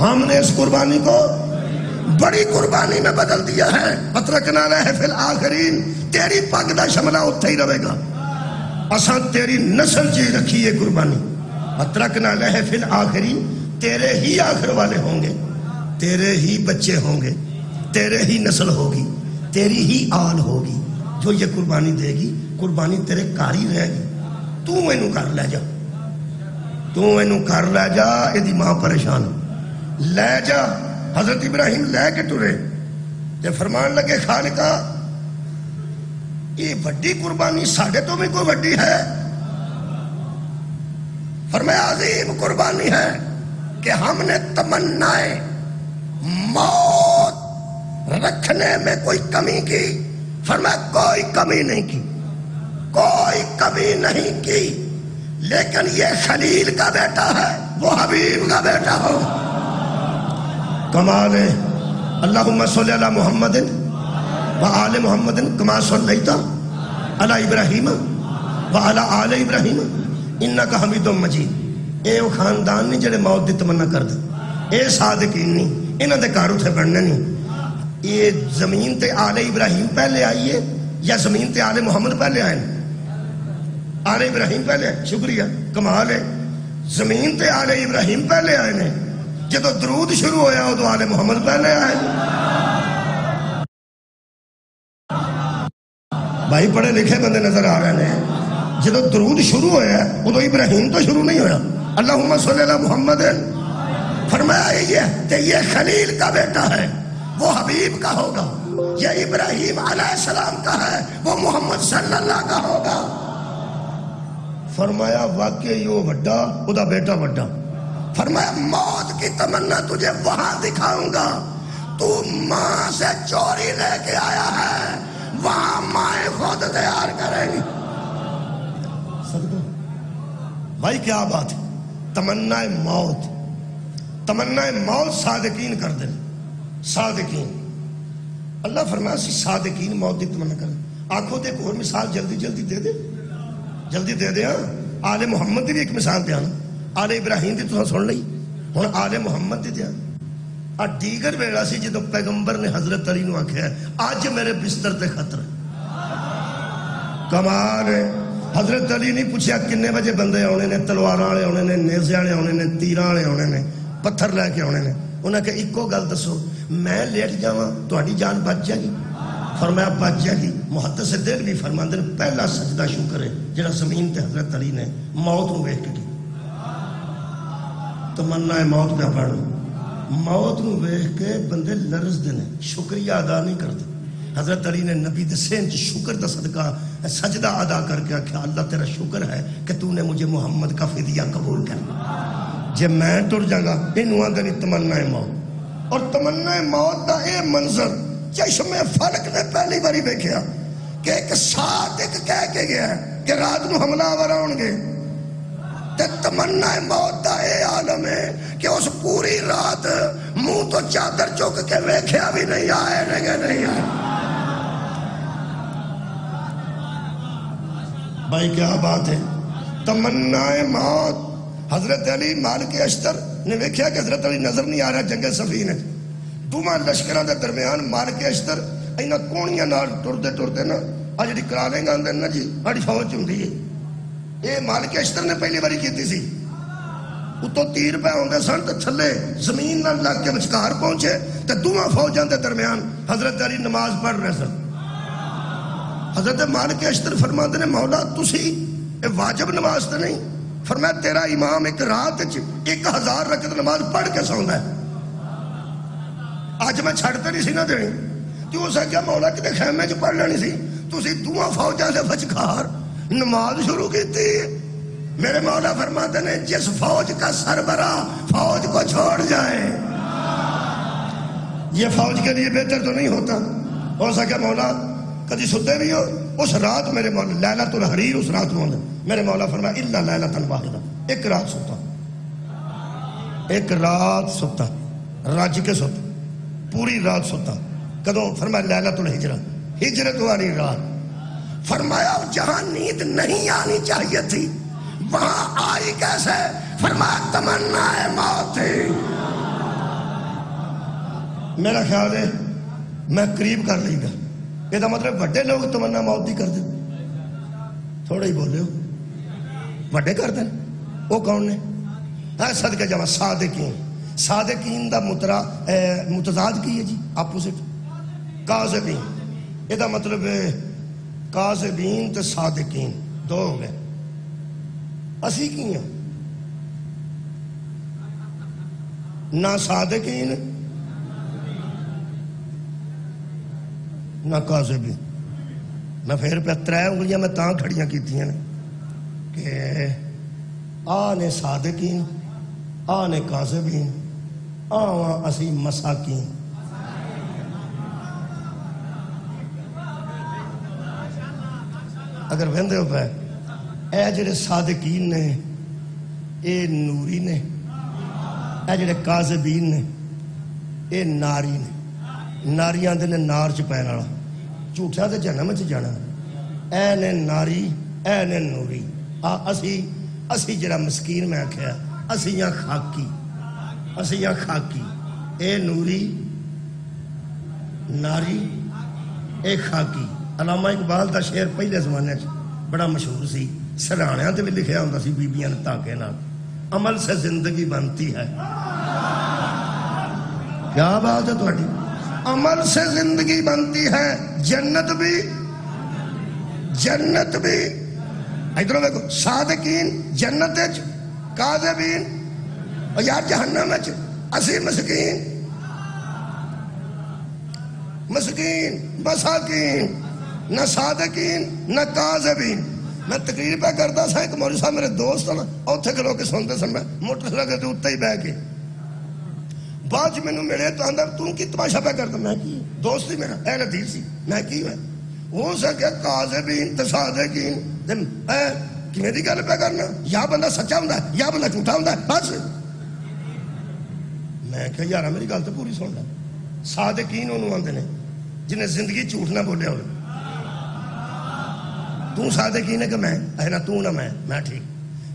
ہم نے اس قربانی کو بڑی قربانی میں بدل دیا ہے۔ وترکنا لہ فی الآخرین، تیری پگ دا شملہ اتھے ہی رہے گا، اساں تیری نسل جی رکھی ہے قربانی۔ وترکنا لہ فی الآخرین، تیرے ہی آخر والے ہوں گے، تیرے ہی بچے ہوں گے، تیرے ہی نسل ہوگی، تیری ہی آل ہوگی جو یہ قربانی دے گی، قربانی تیرے کاری رہے گی، تو اینو کر لے جا، تو اینو کر لے جا، ایدی ماں پریشان لے جا۔ حضرت ابراہیم لے کے ٹرے تے فرمان لگے خالقہ یہ بڑی قربانی ساڑھے تو بھی کوئی بڑی ہے؟ فرمایا عظیم قربانی ہے کہ ہم نے تمنائے موت رکھنے میں کوئی کمی کی۔ فرمایا کوئی کمی نہیں کی، کوئی کمی نہیں کی، لیکن یہ خلیل کا بیٹا ہے، وہ حبیب کا بیٹا ہو۔ کمال ہے۔ اللہم صلی علی محمد وآل محمد کما صلیت علی ابراہیم وعلی آل ابراہیم انکا حمید مجید۔ اے وہ خاندان نہیں جڑے موت دی تمنا کر دے، اے صادقین نہیں، انہاں دے کار اتھے بڑھنے نہیں۔ یہ زمین تے آل ابراہیم پہلے آئی ہے یا زمین تے آل محمد پہلے آئے؟ آل ابراہیم پہلے آئے، شکریہ، کمال ہے۔ زمین تے آل ابراہیم پہلے آئے نے، جدو درود شروع ہویا ہو تو آل محمد پہلے آئے۔ بھائی پڑھے لکھے بندے نظر آ رہے ہیں، جدو درود شروع ہویا ہے وہ تو ابراہیم تو شروع نہیں ہویا۔ اللہم صلی اللہ محمد، فرمایا یہ خلیل کا بیٹا ہے، وہ حبیب کا ہوگا، یہ ابراہیم علیہ السلام کا ہے، وہ محمد صلی اللہ کا ہوگا۔ فرمایا واقعی وہ بڑا، وہ دا بیٹا بڑا۔ فرمایا موت کی تمنا تجھے وہاں دکھاؤں گا، تو ماں سے چوری لے کے آیا ہے، وہاں مائیں خود تیار کریں گی۔ صدقہ بھائی کیا بات ہے، تمنا موت، تمنا موت صادقین کر دیں، صادقین۔ اللہ فرمایا سی صادقین موت دی تمنا کریں۔ آنکھوں دے ایک اور مثال جلدی جلدی دے دے، جلدی دے دے۔ آل محمد دی بھی ایک مثال دیا نا، آل ابراہیم دی تو سن لئی، ہن آل محمد دی دیا۔ دیگر ویلا سی جدو پیغمبر نے حضرت علی نو آکھیا ہے آج میرے بستر تے خطر ہے۔ کمال ہے، حضرت علی نہیں پوچھیا کنے بجے بندے آنے نے، تلواراں والے آنے نے، نیزے والے آنے نے، تیراں والے آنے نے، پتھر لے کے آنے نے۔ انہیں کہ ایکو گل دسو میں لیٹ جاواں تہاڈی جان بچ جائے گی؟ فرمایا بچ جائے گی۔ محدث صدیق بھی فرماندے نے پہلا سجدہ شکر ہے جڑا زمین تے حضرت علی نے موت نو ویکھ کے کی۔ تمنا ہے موت پہ پڑھ، موت نو ویکھ کے بندے لرزدے نے، شکریہ ادا نہیں کرتے۔ حضرت علی نے نبی دے سین چ شکر دا صدقہ سجدہ ادا کر کے آکھیا اللہ تیرا شکر ہے کہ تو نے مجھے محمد کا فدیہ قبول کر لیا۔ جے میں ٹر جاگا اینو آندے نہیں تمنا موت۔ اور تمنا موت دا اے منظر چشم فلک نے پہلی باری دیکھا کہ ایک صادق کہہ کے گیا کہ رات نو حملہ آور آؤں گے، تے تمنا موت دا اے عالم ہے کہ اس پوری رات منہ تو چادر چک کے ویکھیا بھی نہیں آئے نگے نہیں آئے۔ بھائی کیا بات ہے، تمنا موت۔ حضرت علی مالک اشتر نے ویکھیا کہ حضرت علی نظر نہیں آ رہا جنگ صفین ہے، دوواں لشکراں دے درمیان مالک اشتر اینا کونیاں نال ٹردے ٹردے نا آ جڑی کرالیں گا اندر نا جی بڑی فوج ہوندی ہے، اے مالک اشتر نے پہلی باری کیتی سی۔ اتوں تیر پہ ہوندے سن تے تھلے زمین نال لگ کے وچکار پہنچے تے دوواں فوجاں دے درمیان حضرت علی نماز پڑھ رہے سن۔ حضرت مالک اشتر فرماندے نے مولا تسی اے واجب نماز تے نہیں؟ فرمایا تیرا امام ایک رات 1000 رکعت نماز پڑھ کے سوندا ہے، اج میں چھڑتے نہیں سی نہ دینی، تو اسے کیا مولا کتے خیمے چ پڑھ لینی سی، تسی دوواں فوجاں دے وچکار نماز شروع کی تھی۔ میرے مولا فرماتے ہیں جس فوج کا سربراہ فوج کو چھوڑ جائے یہ فوج کے لیے بہتر تو نہیں ہوتا؟ ہو سکے مولا کدی ستے بھی ہو اس رات، میرے مولا لیلۃ الحریر اس رات میں میرے مولا فرمایا الا لیلۃ واحدہ، ایک رات ستا، ایک رات ستا، رج کے ستا، پوری رات ستا۔ کدوں؟ فرمایا لیلۃ الہجرہ، ہجرت والی رات۔ فرمایا جہاں نیند نہیں آنی چاہیے تھی وہاں آئی کیسے؟ فرمایا تمنا موت تھی۔ میرا خیال ہے میں قریب کر لی گا، یہ مطلب بڑے لوگ تمنا موت دی کر دیں، تھوڑا ہی بولے ہو بڑے کر دیں۔ وہ کون نے؟ صدقہ جمع صادقین۔ صادقین دا متضاد کی ہے جی، اپوزٹ کاذبین۔ یہ مطلب کاذبین تے صادقین دو ہو گئے۔ اسی کی ہیں نہ صادقین نہ کاذبین۔ میں پھر پہ 3 انگلیاں میں تاں کھڑیاں کیتی ہیں کہ آ نے صادقین، آ نے کاذبین، آواں اسی مساکین۔ اگر وہندے ہو پہ اے جڑے صادقین نے اے نوری نے، اے جڑے کاذبین نے اے ناری نے، ناریاں دے نے نار چ پین والا، جھوٹا تے جہنم چ جانا۔ اے نے ناری اے نے نوری۔ اسی جڑا مسکین میں آکھیا اسی یا خاکی، اسی یا خاکی، اے نوری ناری اے خاکی۔ علامہ اقبال دا شعر پہلے زمانے چ بڑا مشہور سی، سرہاڑیاں تے بھی لکھیا ہوندا سی بیبیاں نے تاکے نال، عمل سے زندگی بنتی ہے۔ کیا بات ہے تہاڈی؟ عمل سے زندگی بنتی ہے، جنت بھی ادھر دیکھو، صادقین جنت وچ، کاذبین اور یار جہنم وچ۔ اسی مسکین مساکین، نہ صادقین نہ کاذبین۔ میں تقریر پہ کرتا سا، ایک مولوی صاحب میرے دوست نا اوتھے کھلو کے سنتے سن، میں موٹر سائیکل کے اتنے ہی بہ کے بعد مینوں ملے تو اندر تو کی تماشا پہ کرتا؟ میں کی دوست ہی میرا اہل حدیث سی، میں کی ہے ہو سکے کاذبین تے صادقین کیویں دی گل پہ کرنا؟ یا بندہ سچا ہوندا ہے یا بندہ جھوٹا ہوندا ہے، بس۔ میں کہ یار میری گل تو پوری سن لے۔ صادقین انہوں آندے نے جنہیں زندگی جھوٹ نہ بولیا ہوئے۔ تو صادقین ہے کہ میں اے نا تو نہ میں ٹھیک،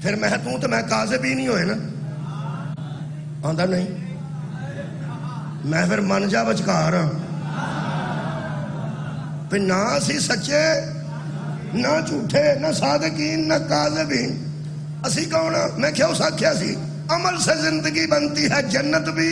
پھر میں تو میں کاذبین نہیں ہوئے نا، آندا نہیں، میں پھر من جا بچکار ہاں، پھر نہ اسی سچے نہ جھوٹے، نہ صادقین نہ کاذبین۔ اسی کون؟ میں کیا اس آکھیا سی عمل سے زندگی بنتی ہے، جنت بھی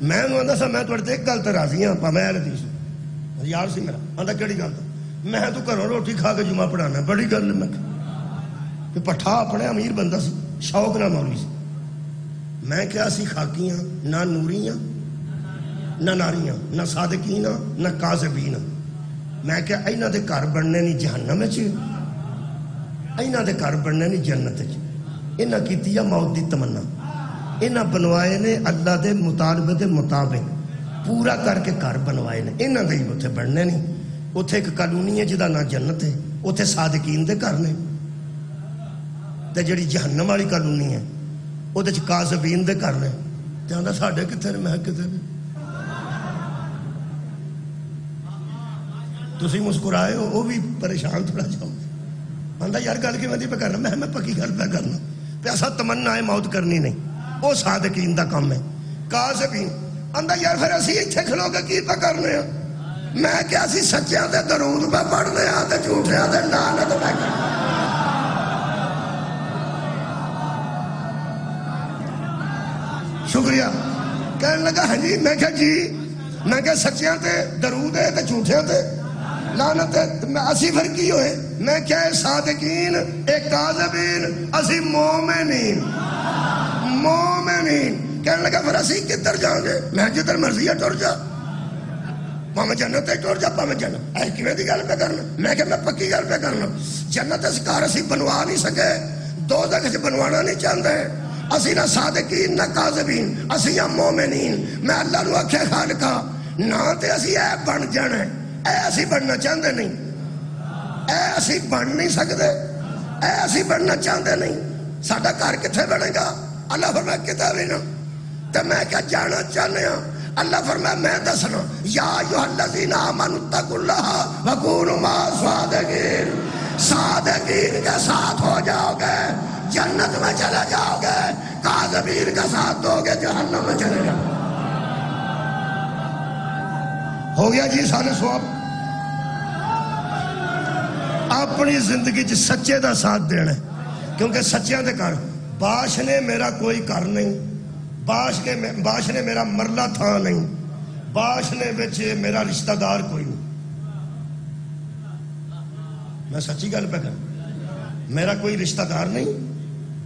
میں انہوں آندا سا میں تھوڑے تے ایک گل تے راضی ہاں پا میں حدیث یار سی میرا آندا کیڑی گل میں تو گھروں روٹی کھا کے جمعہ پڑھانا بڑی گل میں کہ پٹھا اپنے امیر بندہ سی شوق نہ مولوی سی میں کیا سی خاکیاں نہ نوریاں نہ ناریاں نہ صادقین نہ کاذبین میں کیا اینا دے گھر بننے نہیں جہنم وچ اینا دے گھر بننے نہیں جنت وچ انہاں کیتی ہے موت دی تمنا انہاں بنوائے نے اللہ دے مطالبے دے مطابق پورا کر کے گھر بنوائے نے انہاں دے ہی اوتھے بننے نہیں اوتھے ایک کالونی ہے جدا نا جنت ہے اوتھے صادقین دے گھر نے تے جڑی جہنم والی کالونی ہے اودے وچ کاذبین دے گھر نے تے آندا ساڈے کتے نے میں کتے نے تسی مسکرائے ہو وہ بھی پریشان تھوڑا جاؤ آندا یار گل کیویں دی پہ کرنا میں پکی گل پہ کرنا پیسہ تمنا ہے موت کرنی نہیں وہ صادقین دا کام ہے کاذبین آندا یار پھر اسی ایتھے کھلو کے کی پہ کرنے ہیں میں کیا سی سچیاں دے درود پہ پڑھنے ہیں تے جھوٹیاں دے لعنت پہ کرنے شکریہ کہنے لگا ہاں جی میں کہا جی میں کہا سچیاں تے درود ہے تے جھوٹیاں تے لعنت ہے اسی پھر کی ہوئے میں کیا ہے صادقین ایک کاذبین اسی مومنین کہنے لگا پھر اسی کدھر جاؤں گے میں جدھر مرضی ہے ٹر جا پاویں جنت تے ٹر جا پاویں جنت اے کیویں دی گل پہ کرنا میں کہ میں پکی گل پہ کرنا جنت اس گھر اسی بنوا نہیں سکے دوزخ وچ بنوانا نہیں چاہندے اسی نہ صادقین نہ کاذبین اسی ہم مومنین میں اللہ نو آکھیا خالقا نہ تے اسی اے بن جانا اے اسی بننا چاہندے نہیں اے اسی بن نہیں سکتے اے اسی بننا چاہندے نہیں ساڈا گھر کتھے بنے گا اللہ فرمایا کتے بھی نہ تے میں کیا جانا چاہنے ہاں اللہ فرمایا میں دسنا یا ایھا الذین آمنوا اتقوا اللہ وکونوا مع الصادقین صادقین کے ساتھ ہو جاؤ گے جنت میں چلے جاؤ گے کاذبین کا ساتھ دو گے جہنم میں چلے جاؤ گے ہو گیا جی سارے سواب اپنی زندگی چ سچے دا ساتھ دینا کیونکہ سچیاں دے کر باش نے میرا کوئی کر نہیں باش نے میرا مرلہ تھا نہیں باش نے بچے میرا رشتہ دار کوئی نہیں میں سچی گل پہ کر میرا کوئی رشتہ دار نہیں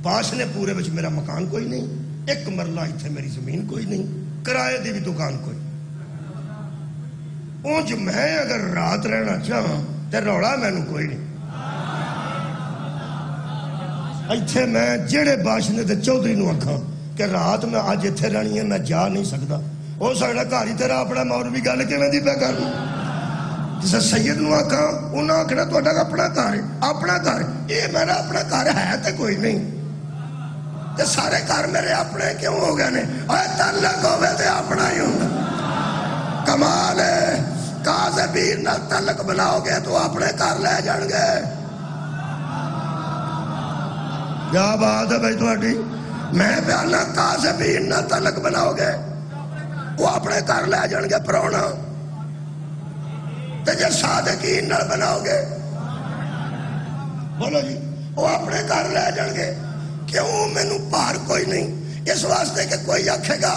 باش نے پورے بچ میرا مکان کوئی نہیں ایک مرلہ اتھے میری زمین کوئی نہیں کرائے دی بھی دکان کوئی اونج میں اگر رات رہنا چاہاں تے روڑا میں نو کوئی نہیں ایتھے میں جڑے باشنے تے چودھری نو آکھاں کہ رات میں آج ایتھے رہنی ہے میں جا نہیں سکتا وہ ساڑا گھر ہی تیرا اپنا مولوی گل کیویں دی پہ کرنا جسے سید نو آکھاں انہاں آکھنا تہاڈا اپنا گھر ہے اپنا گھر یہ میرا اپنا گھر ہے تے کوئی نہیں تے سارے گھر میرے اپنے کیوں ہو گئے نے اے تعلق ہوے تے اپنا ہی ہوندا کمال ہے کاذبین نال تعلق بناؤ گے تو اپنے گھر لے جان گے کیا بات ہے بھائی تھوڑی میں بیانا کاذبین نال تعلق بناؤ گے وہ اپنے گھر لے جان گے پرونا تے جے صادقین نال بناؤ گے بولو جی وہ اپنے گھر لے جان گے کیوں مینوں پار کوئی نہیں اس واسطے کہ کوئی آکھے گا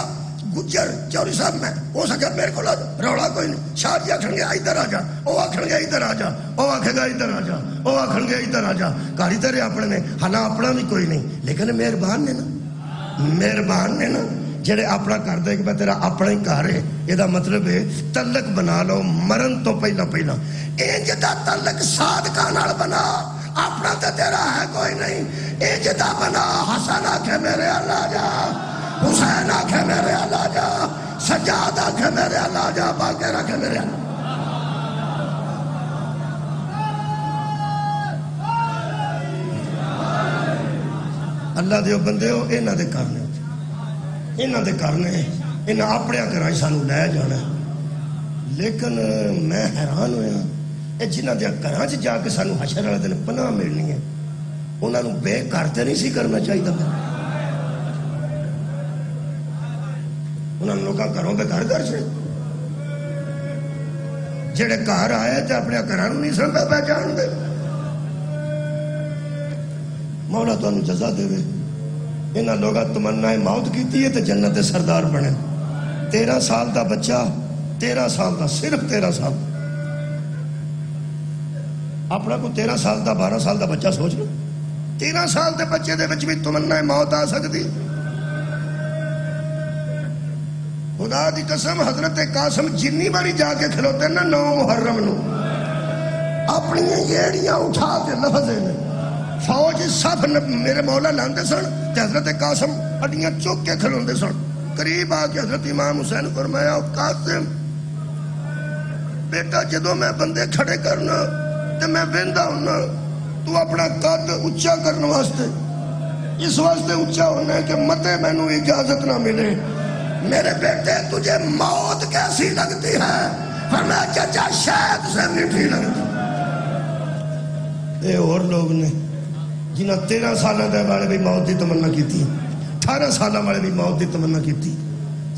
گجر چوری صاحب میں ہو سکے میرے کو روڑا کوئی نہیں شاہ جی آکھن گے ادھر آ جا وہ آکھن گے ادھر آ جا وہ آکھے گا ادھر آ جا وہ آکھن گے ادھر آ جا گاڑی تیرے اپنے نے حالاں اپنا بھی کوئی نہیں لیکن مہربان نے نا جڑے اپنا کر دے کہ میں تیرا اپنا ہی گھر ہے یہ مطلب ہے تعلق بنا لو مرن تو پہلا انج دا تعلق صادقاں نال بنا اپنا تے تیرا ہے کوئی نہیں انج دا بنا حسن آکھے میرے اللہ جا حسین آکھے میرے اللہ جا سجاد آکھے میرے اللہ جا باقر آکھے میرے اللہ اللہ دیو بندے ہو انہاں دے کرنے انہاں دے کرنے انہاں اپنے گھراں سانو لے جانا لیکن میں حیران ہویا اے جنہاں دے گھراں چ جا کے سانو حشر والے دن پناہ ملنی ہے انہاں نو بے گھر تے نہیں سی کرنا چاہیے انہاں لوگاں گھروں پہ گھر سے جڑے گھر آئے تے اپنے گھراں نو نہیں سمجھ پہچان دے مولا تانوں جزا دے انہاں لوگاں تمنا موت کیتی ہے تے جنت دے سردار بنے 13 سال دا بچہ 13 سال دا صرف 13 سال اپنا کو 13 سال دا 12 سال دا بچہ سوچ لو 13 سال دے بچے دے وچ بھی تمنا موت آ سکتی خدا دی قسم حضرت قاسم جنی باری جا کے کھلوتے نا 9 محرم نو اپنی گیڑیاں اٹھا کے لفظ نے فوج سب میرے مولا لاندے سن تے حضرت قاسم اڈیاں چوک کے کھلوندے سن قریب آ کے حضرت امام حسین فرمایا قاسم بیٹا جدو میں بندے کھڑے کرنا تے میں ویندا ہونا تو اپنا قد اونچا کرنے واسطے اس واسطے اونچا ہونا ہے کہ متے مینوں اجازت نہ ملے میرے بیٹے تجھے موت کیسی لگتی ہے فرمایا چچا شاید سے میٹھی لگتی اے اور لوگ نے جنہاں 13 سالوں دے والے بھی موت دی تمنا کیتی 18 سالوں والے بھی موت دی تمنا کیتی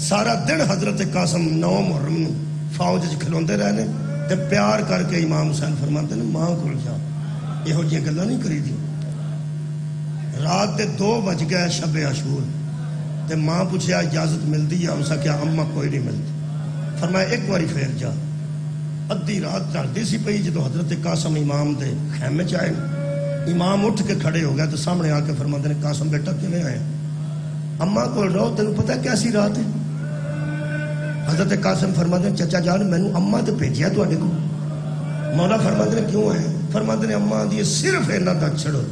سارا دن حضرت قاسم 9 محرم نو فوج وچ کھلوندے رہنے تے پیار کر کے امام حسین فرماتے نے ماں کول جا یہو جیاں گلاں نہیں کری دی رات دے 2 بج گئے شب عاشور تے ماں پوچھیا اجازت ملدی ہے اسا کیا اماں کوئی نہیں ملتی فرمایا ایک باری پھر جا ادھی رات چڑھدی سی پئی جدو حضرت قاسم امام دے خیمے چ آئے امام اٹھ کے کھڑے ہو گئے تو سامنے آ کے فرماتے نے قاسم بیٹا کیویں آئے اماں کول رہو تینوں پتہ کیسی رات ہے حضرت قاسم فرماتے ہیں چچا جان مینوں اماں تے بھیجیا تواڈے کو مولا فرماتے نے کیوں آئے فرماتے نے اماں دی صرف انہاں دا چھڑو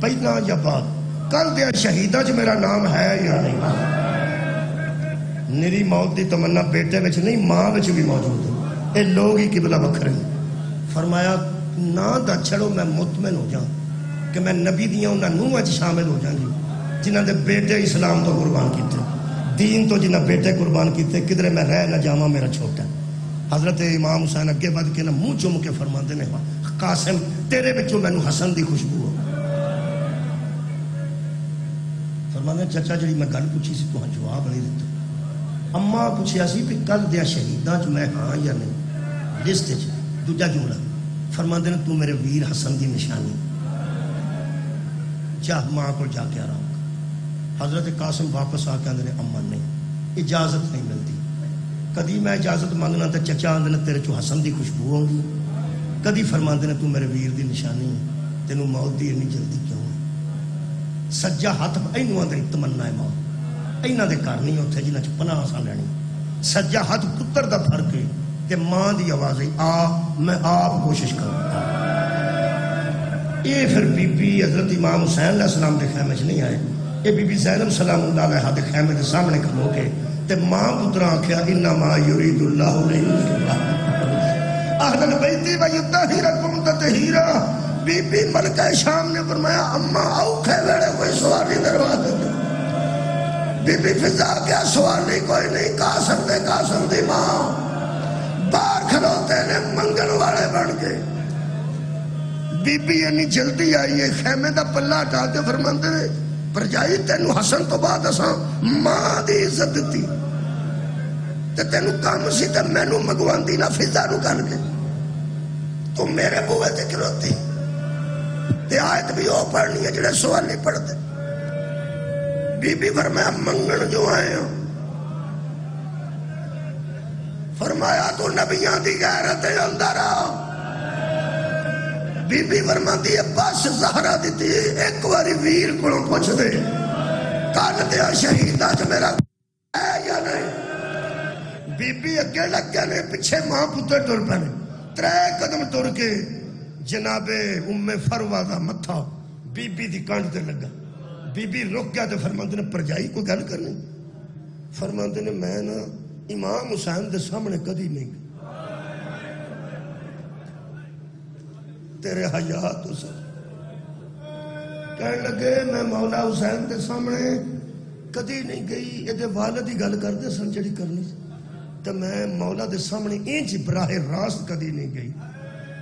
پہلا یا بعد کل دے شہیداں چ میرا نام ہے یا نہیں میری موت دی تمنا بیٹے وچ نہیں ماں وچ بھی موجود ہے اے لوگ ہی قبلہ بکھرے فرمایا نہ دا چھڑو میں مطمئن ہو جاؤں کہ میں نبی دیاں انہاں نوحاں وچ شامل ہو جاؤں گی جنہاں دے بیٹے اسلام تو قربان کیتے دین تو جنہاں بیٹے قربان کیتے کدھر میں رہ نہ جاواں میرا چھوٹا حضرت امام حسین اگے بڑھ کے نہ منہ چوم کے فرماتے نے قاسم تیرے وچوں مینوں حسن دی خوشبو ہو فرماتے چچا جڑی میں گل پوچھی سی تہاں جواب نہیں دتا اماں پوچھیا سی کہ کل دے شہیداں چ میں ہاں یا نہیں لسٹ وچ دوجا جملہ فرماتے نے تو میرے ویر حسن دی نشانی جا ماں کو جا کے آ رہا ہوں حضرت قاسم واپس آ کے آندے نے اماں نہیں اجازت نہیں ملتی کدی میں اجازت مانگنا تو چچا آندے نے تیرے چو حسن دی خوشبو ہوگی کدی فرماندے نے تو میرے ویر دی نشانی ہے تینوں موت دی اتنی جلدی کیوں ہے سجا ہاتھ اینوں اندر تمنا ہے موت ایناں دے گھر نہیں اوتھے جنہاں چ پناہ اساں لینی سجا ہاتھ پتر دا فرق ہے کہ ماں دی آواز ہے آ میں آپ کوشش کروں یہ پھر بی بی حضرت امام حسین علیہ السلام دے خیمے چ نہیں آئے یہ بی بی زینب سلام اللہ علیہا دے خیمے دے سامنے کھلو کے تے ماں پترا آکھیا انما یرید اللہ اہل البیت و یطہرکم تطہیرا بی بی ملکہ شام نے فرمایا اماں اوکھے ویڑے کوئی سوال نہیں دروازے بی بی فضا کیا سوال نہیں کوئی نہیں قاسم دی ماں باہر کھلوتے نے منگن والے بن کے بی بی یعنی جلدی آئی ہے خیمے دا پلہ ہٹا کے فرماندے نے پرجائی تینوں حسن تو بعد اساں ماں دی عزت دتی تے تینوں کام سی تے مینوں مگواندی نہ فضا نو کر کے تو میرے بوئے تے کھلوتی تے آیت بھی وہ پڑھنی ہے جڑے سوال نہیں پڑھتے بی بی فرمایا منگن جو آئے ہوں فرمایا تو نبیاں دی غیرت اندر آ بی بی فرماتی ہے بس زہرا دیتی ایک باری ویر کو پوچھ دے کل دیا شہیدہ چ میرا ہے یا نہیں بی بی اگے لگ گئے نے پیچھے ماں پتر ٹر پے 3 قدم ٹر کے جناب ام فروہ دا متھا بی بی دی کانڈ تے لگا بی بی رک گیا تو فرماندے نے پرجائی کوئی گل کرنی فرماندے نے میں نا امام حسین دے سامنے کدی نہیں تیرے حیا تو سر کہنے لگے میں مولا حسین دے سامنے کدی نہیں گئی یہ والد ہی گل کر دے سن جڑی کرنی تو میں مولا دے سامنے اینچ براہ راست کدی نہیں گئی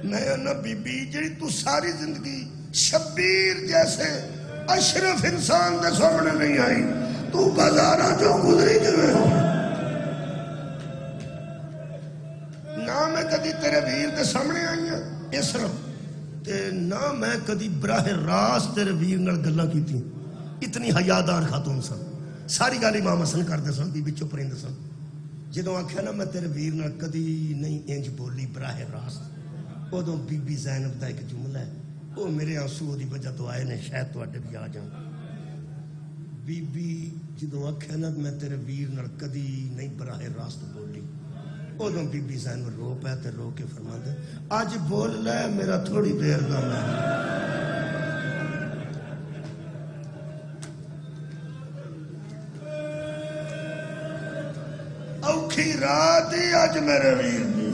میں نا بی بی جڑی تو ساری زندگی شبیر جیسے اشرف انسان دے سامنے نہیں آئی تو بازارہ جو گزری جوے نہ میں کدی تیرے ویر دے سامنے آئی ہوں اس طرح نہ میں کدی براہ راست تیرے ویر نال گلاں کیتی اتنی حیادار خاتون سن ساری گل امام حسن کرتے سن بی بی چپ رہندے سن جدوں آکھیا نا میں تیرے ویر نال کدی نہیں انج بولی براہ راست، ادوں بی بی زینب دا ایک جملہ ہے، وہ میرے آنسو دی وجہ تو آئے نے، شاید تواڈے بھی آ جان۔ بی بی جدوں آکھیا نا میں تیرے ویر نال کدی نہیں براہ راست بولی، ادوں بی بی زینب رو پے تے رو کے فرماندا اج بول لے میرا تھوڑی دیر دا میں اوکھی رات ہی اج میرے ویر دی،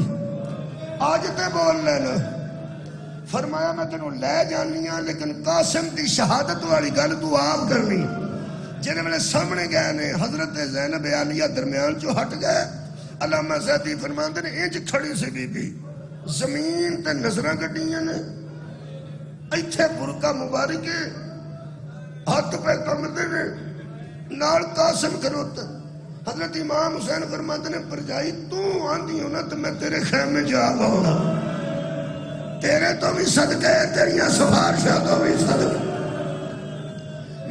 اج تے بول لینا۔ فرمایا میں تینوں لے جانی ہاں لیکن قاسم دی شہادت والی گل تو آپ کرنی۔ جن میں سامنے گئے نے حضرت زینب عالیہ درمیان جو ہٹ گئے، علامہ زیدی فرماندے نے انج کھڑی سی بی بی، زمین تے نظراں گڈیاں نے، ایتھے برقع مبارک ہاتھ پہ کمدے نے، نال قاسم کھلوتا۔ حضرت امام حسین فرماندے نے پرجائی تو آندی ہو نا تو میں تیرے خیمے جا گا، تیرے تو بھی صدقے تیریاں سفارشاں تو بھی صدقے۔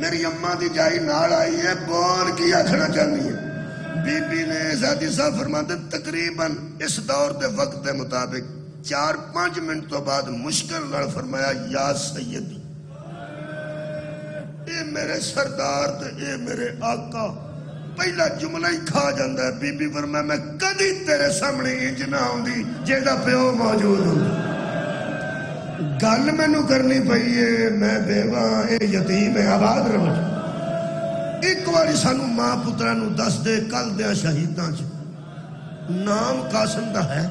میری اماں دی جائی نال آئی ہے، بول کی آکھنا چاہنی ہے۔ بی بی نے زیادی صاحب فرماتے تقریباً اس دور دے وقت دے مطابق 4-5 منٹ تو بعد مشکل نال فرمایا یا سیدی، اے میرے سردار تے اے میرے آقا۔ پہلا جملہ ہی کھا جاندہ ہے۔ بی بی فرمایا میں کدی تیرے سامنے انج نہ ہوندی جیڑا پیو موجود ہوں، گل مینوں کرنی پئی ہے، میں بیوہ اے یتیم ہے آباد رہو۔ ایک واری سانو ماں پتران نو دس دے کل دیا شہیداں چ نام قاسم دا ہے۔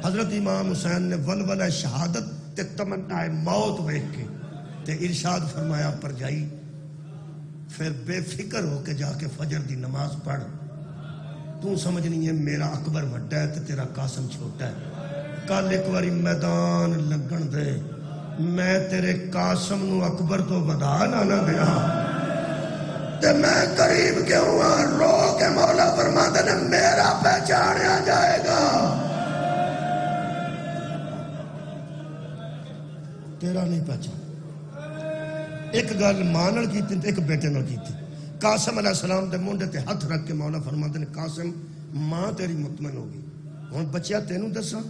حضرت امام حسین نے ولولہ شہادت تے تمنا موت ویکھ کے تے ارشاد فرمایا پرجائی پھر بے فکر ہو کے جا کے فجر دی نماز پڑھ، تو سمجھنی ہے میرا اکبر وڈا ہے تے تیرا قاسم چھوٹا ہے۔ کل ایک واری میدان لگن دے، میں تیرے قاسم نو اکبر تو ودا نہ دیا تے میں قریب کیوں ہوں، رو کے مولا فرماتے نے میرا پہچانیا جائے گا، تیرا نہیں پہچان۔ ایک گل ماں نال کیتی تے ایک بیٹے نال کیتی۔ قاسم علیہ السلام دے منڈے تے ہاتھ رکھ کے مولا فرماتے نے قاسم ماں تیری مطمئن ہوگی، ہن بچیا تینوں دساں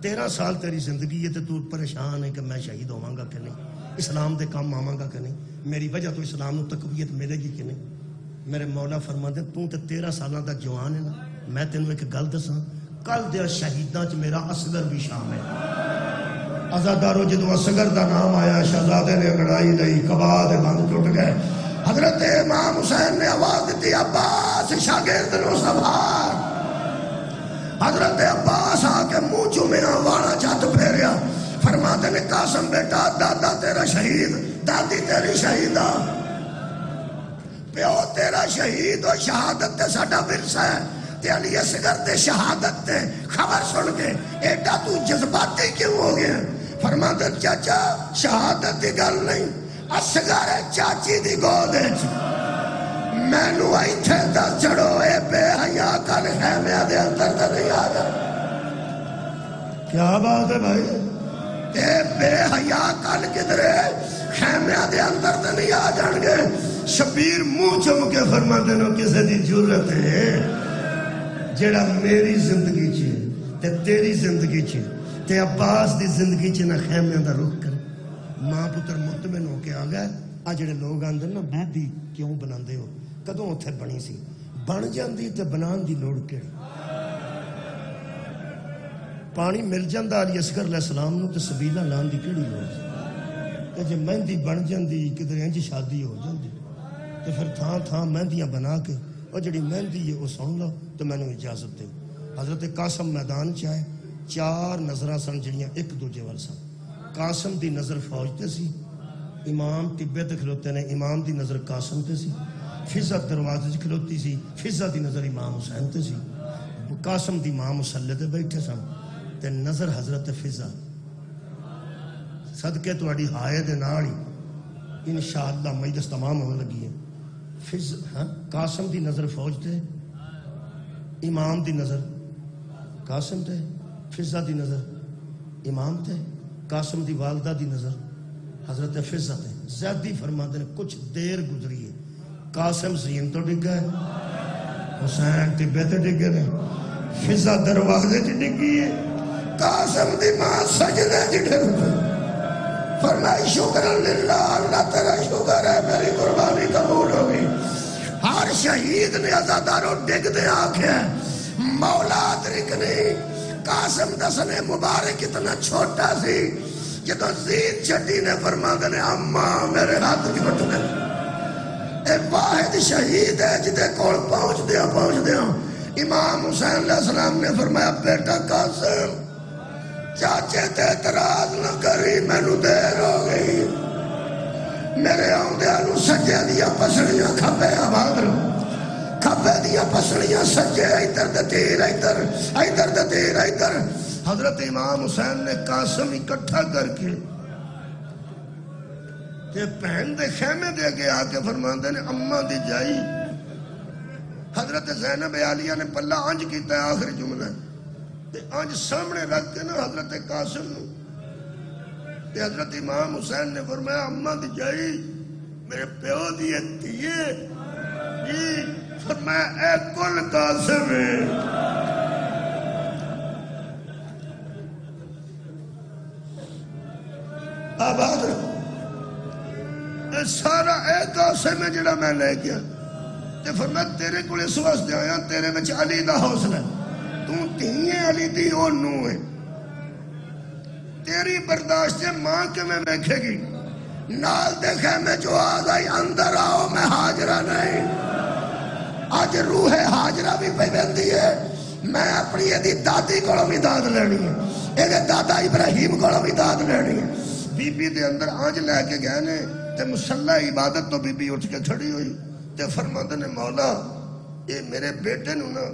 13 سال تیری زندگی ہے تے تو پریشان ہے کہ میں شہید ہوواں گا کہ نہیں، اسلام دے کام آواں گا کہ نہیں، میری وجہ تو اسلام نو تقویت ملے گی کہ نہیں۔ میرے مولا فرماتے تو تے 13 سالاں دا جوان ہے نا، میں تینوں ایک گل دساں کل دے شہیداں چ میرا اصغر بھی شامل ہے۔ عزادارو جدو اصغر دا نام آیا شہزادے نے لڑائی لئی، کعبہ دے بند ٹوٹ گئے، حضرت امام حسین نے آواز دی عباس شاگرد نو سنبھال۔ حضرت عباس آ کے منہ چومیا والا جت پھیریا، فرماتے نے قاسم بیٹا دادا تیرا شہید، دادی تیری شہیدہ، پیو تیرا شہید و شہادت تے ساڈا ورثہ ہے، تے علی اصغر تے شہادت تے خبر سن کے ایڈا تو جذباتی کیوں ہو گیا؟ فرماتے چاچا شہادت دی گل نہیں، اصغر چاچی دی گود وچ مینو ایتھے دس چڑھو اے بے حیا کل خیمے دے اندر تے نہیں آ جائے۔ کیا بات ہے بھائی؟ اے بے حیا کل کدھرے خیمے دے اندر تے نہیں آ جان گے۔ شبیر منہ چم کے فرماتے نو کسے دی جرت ہے جیڑا میری زندگی چ تے تیری زندگی چ تے عباس دی زندگی چ نہ خیمے دا رخ کر۔ ماں پتر مطمئن ہو کے آ گئے۔ آ جڑے لوگ آندے نا بیبی کیوں بناندے ہو، کدوں اتھے بنی سی، بن جاندی تے بنان دی لوڑ کیڑی؟ پانی مل جاندا علی اصغر علیہ السلام نو تے سبیلا لان دی کیڑی لوڑ سی؟ تے جے مہندی بن جاندی کدھر انج شادی ہو جاندی تے پھر تھاں تھاں مہندیاں بنا کے اور جڑی مہندی ہے وہ سن لو تو میں نے اجازت دے۔ حضرت قاسم میدان چ آئے، 4 نظراں سن جڑیاں ایک دوجے وال سن۔ قاسم دی نظر فوج تے سی، امام ٹبے تے کھلوتے نے، امام دی نظر قاسم تے سی، فضا دروازے چ کھلوتی سی، فضا دی نظر امام حسین تے سی، قاسم دی ماں مصلی تے بیٹھے سن تے نظر حضرت فضا صدقے تواڈی ہائے دے نال ہی انشاءاللہ مجلس تمام ہونے لگی ہے۔ قاسم دی نظر فوج تے، امام دی نظر قاسم تے، فضا دی نظر امام تے، قاسم دی والدہ دی نظر حضرت فضا تے۔ زیدی فرماتے ہیں کچھ دیر گزری ہے، قاسم زین تو ڈگ گئے، حسین ٹبے تے ڈگے نے، فضا دروازے چ ڈگی ہے، قاسم دی ماں سجدے چ ڈگ پئی، فرمائی شکر للہ، اللہ تیرا شکر ہے، میری قربانی قبول ہو گئی۔ ہر شہید نے عزاداروں ڈگ دے آکھیا مولا ادرکنی، قاسم دسنے مبارک اتنا چھوٹا سی، جدو زید چھٹی نے فرما دے اماں میرے ہاتھ چھوٹ دے۔ اے واحد شہید ہے جدے کول پہنچ دیا امام حسین علیہ السلام نے فرمایا بیٹا قاسم چاچے تے اعتراض نہ کری، مینوں دیر ہو گئی، میرے آؤندیاں نوں سجے دیا پسڑیاں کھبے آباد رہو، کھبے دیا پسڑیاں سجے، ادھر دے تیر ادھر، ادھر دے تیر ادھر۔ حضرت امام حسین نے قاسم اکٹھا کر کے تے پہن دے خیمے دے کے آ کے فرماندے نے اماں دی جائی۔ حضرت زینب عالیہ نے پلہ انج کیتا ہے آخری جملہ تے انج سامنے رکھ کے نا حضرت قاسم نو تے حضرت امام حسین نے فرمایا اماں دی جائی میرے پیو دی دھیے جی، فرمایا اے کل قاسم ہے۔ آباد اے سارا اے قاسم ہے جڑا میں لے گیا تے فرمایا تیرے کو اس واسطے آیا تیرے وچ علی دا حوصلہ تو دھیے علی دی اور نو ہے، تیری برداشت ماں کے میں بیکھے گی نال دیکھے میں جو آئی اندر آؤ میں حاجرہ نہیں، آج روح حاجرہ بھی پہ بندی ہے، میں اپنی یہ دادی کو بھی داد لینی ہے، یہ دادا ابراہیم کو بھی داد لینی ہے۔ بی بی دے اندر آج لے کے گئے نے تے مسلح عبادت تو بی بی اٹھ کے کھڑی ہوئی تے فرماندے نے مولا یہ میرے بیٹے نو نا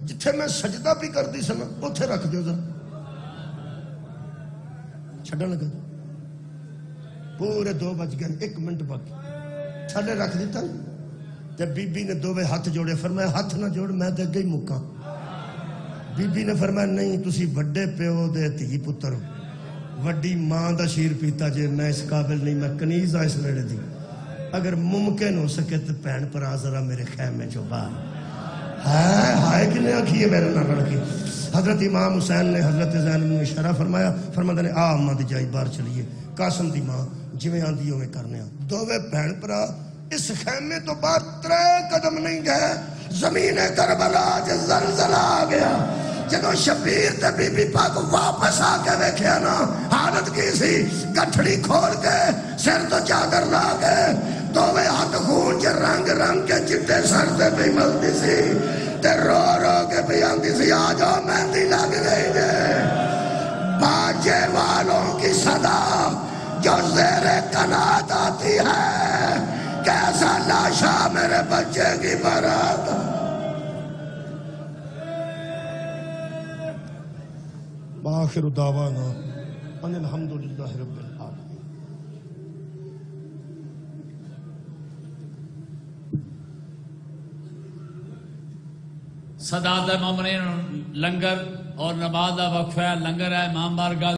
جتھے میں سجدہ بھی کر دی سنا اتھے رکھ دیو ذرا، چھڑا لگا پورے 2 بج گئے 1 منٹ باقی تھلے رکھ دیتا تے بی بی نے 2 ہاتھ جوڑے، فرمایا ہاتھ نہ جوڑ میں تے گئی مکاں۔ بی بی نے فرمایا نہیں تسی بڑے پیو دے دھی پتر وڈی ماں دا شیر پیتا جے، میں اس قابل نہیں، میں کنیز ہاں اس ویلے دی، اگر ممکن ہو سکے تو بہن پر ذرا میرے خیمے چو باہر ہائے کہ نہیں آکھیے میرے نہ لڑکی۔ حضرت امام حسین نے حضرت زینب نے اشارہ فرمایا، فرمایا نے آ اماں دی جائی باہر چلیے، قاسم دی ماں جویں آندی ہوے کرنے آ۔ دوویں بہن پرا اس خیمے تو باہر 3 قدم نہیں گئے، زمین کربلا جے زلزلہ آ گیا۔ جدو شبیر تے بی بی پاک واپس آ کے ویکھیا نا حالت کی سی، گٹھڑی کھول کے سر تو چادر لا کے دوویں ہاتھ خون چ رنگ رنگ کے چٹے سر تے پہ ملتی سی تے رو رو کے پہ آندی سی آ جاؤ مہندی لگ گئی جے۔ باجے والوں کی صدا جو زیر قنات آتی ہے، کیسا لاشا میرے بچے کی بارات۔ آخر دعوانا ان الحمدللہ رب العالمین۔ صدات مومنین لنگر اور نماز وقفہ لنگر ہے امام بارگاہ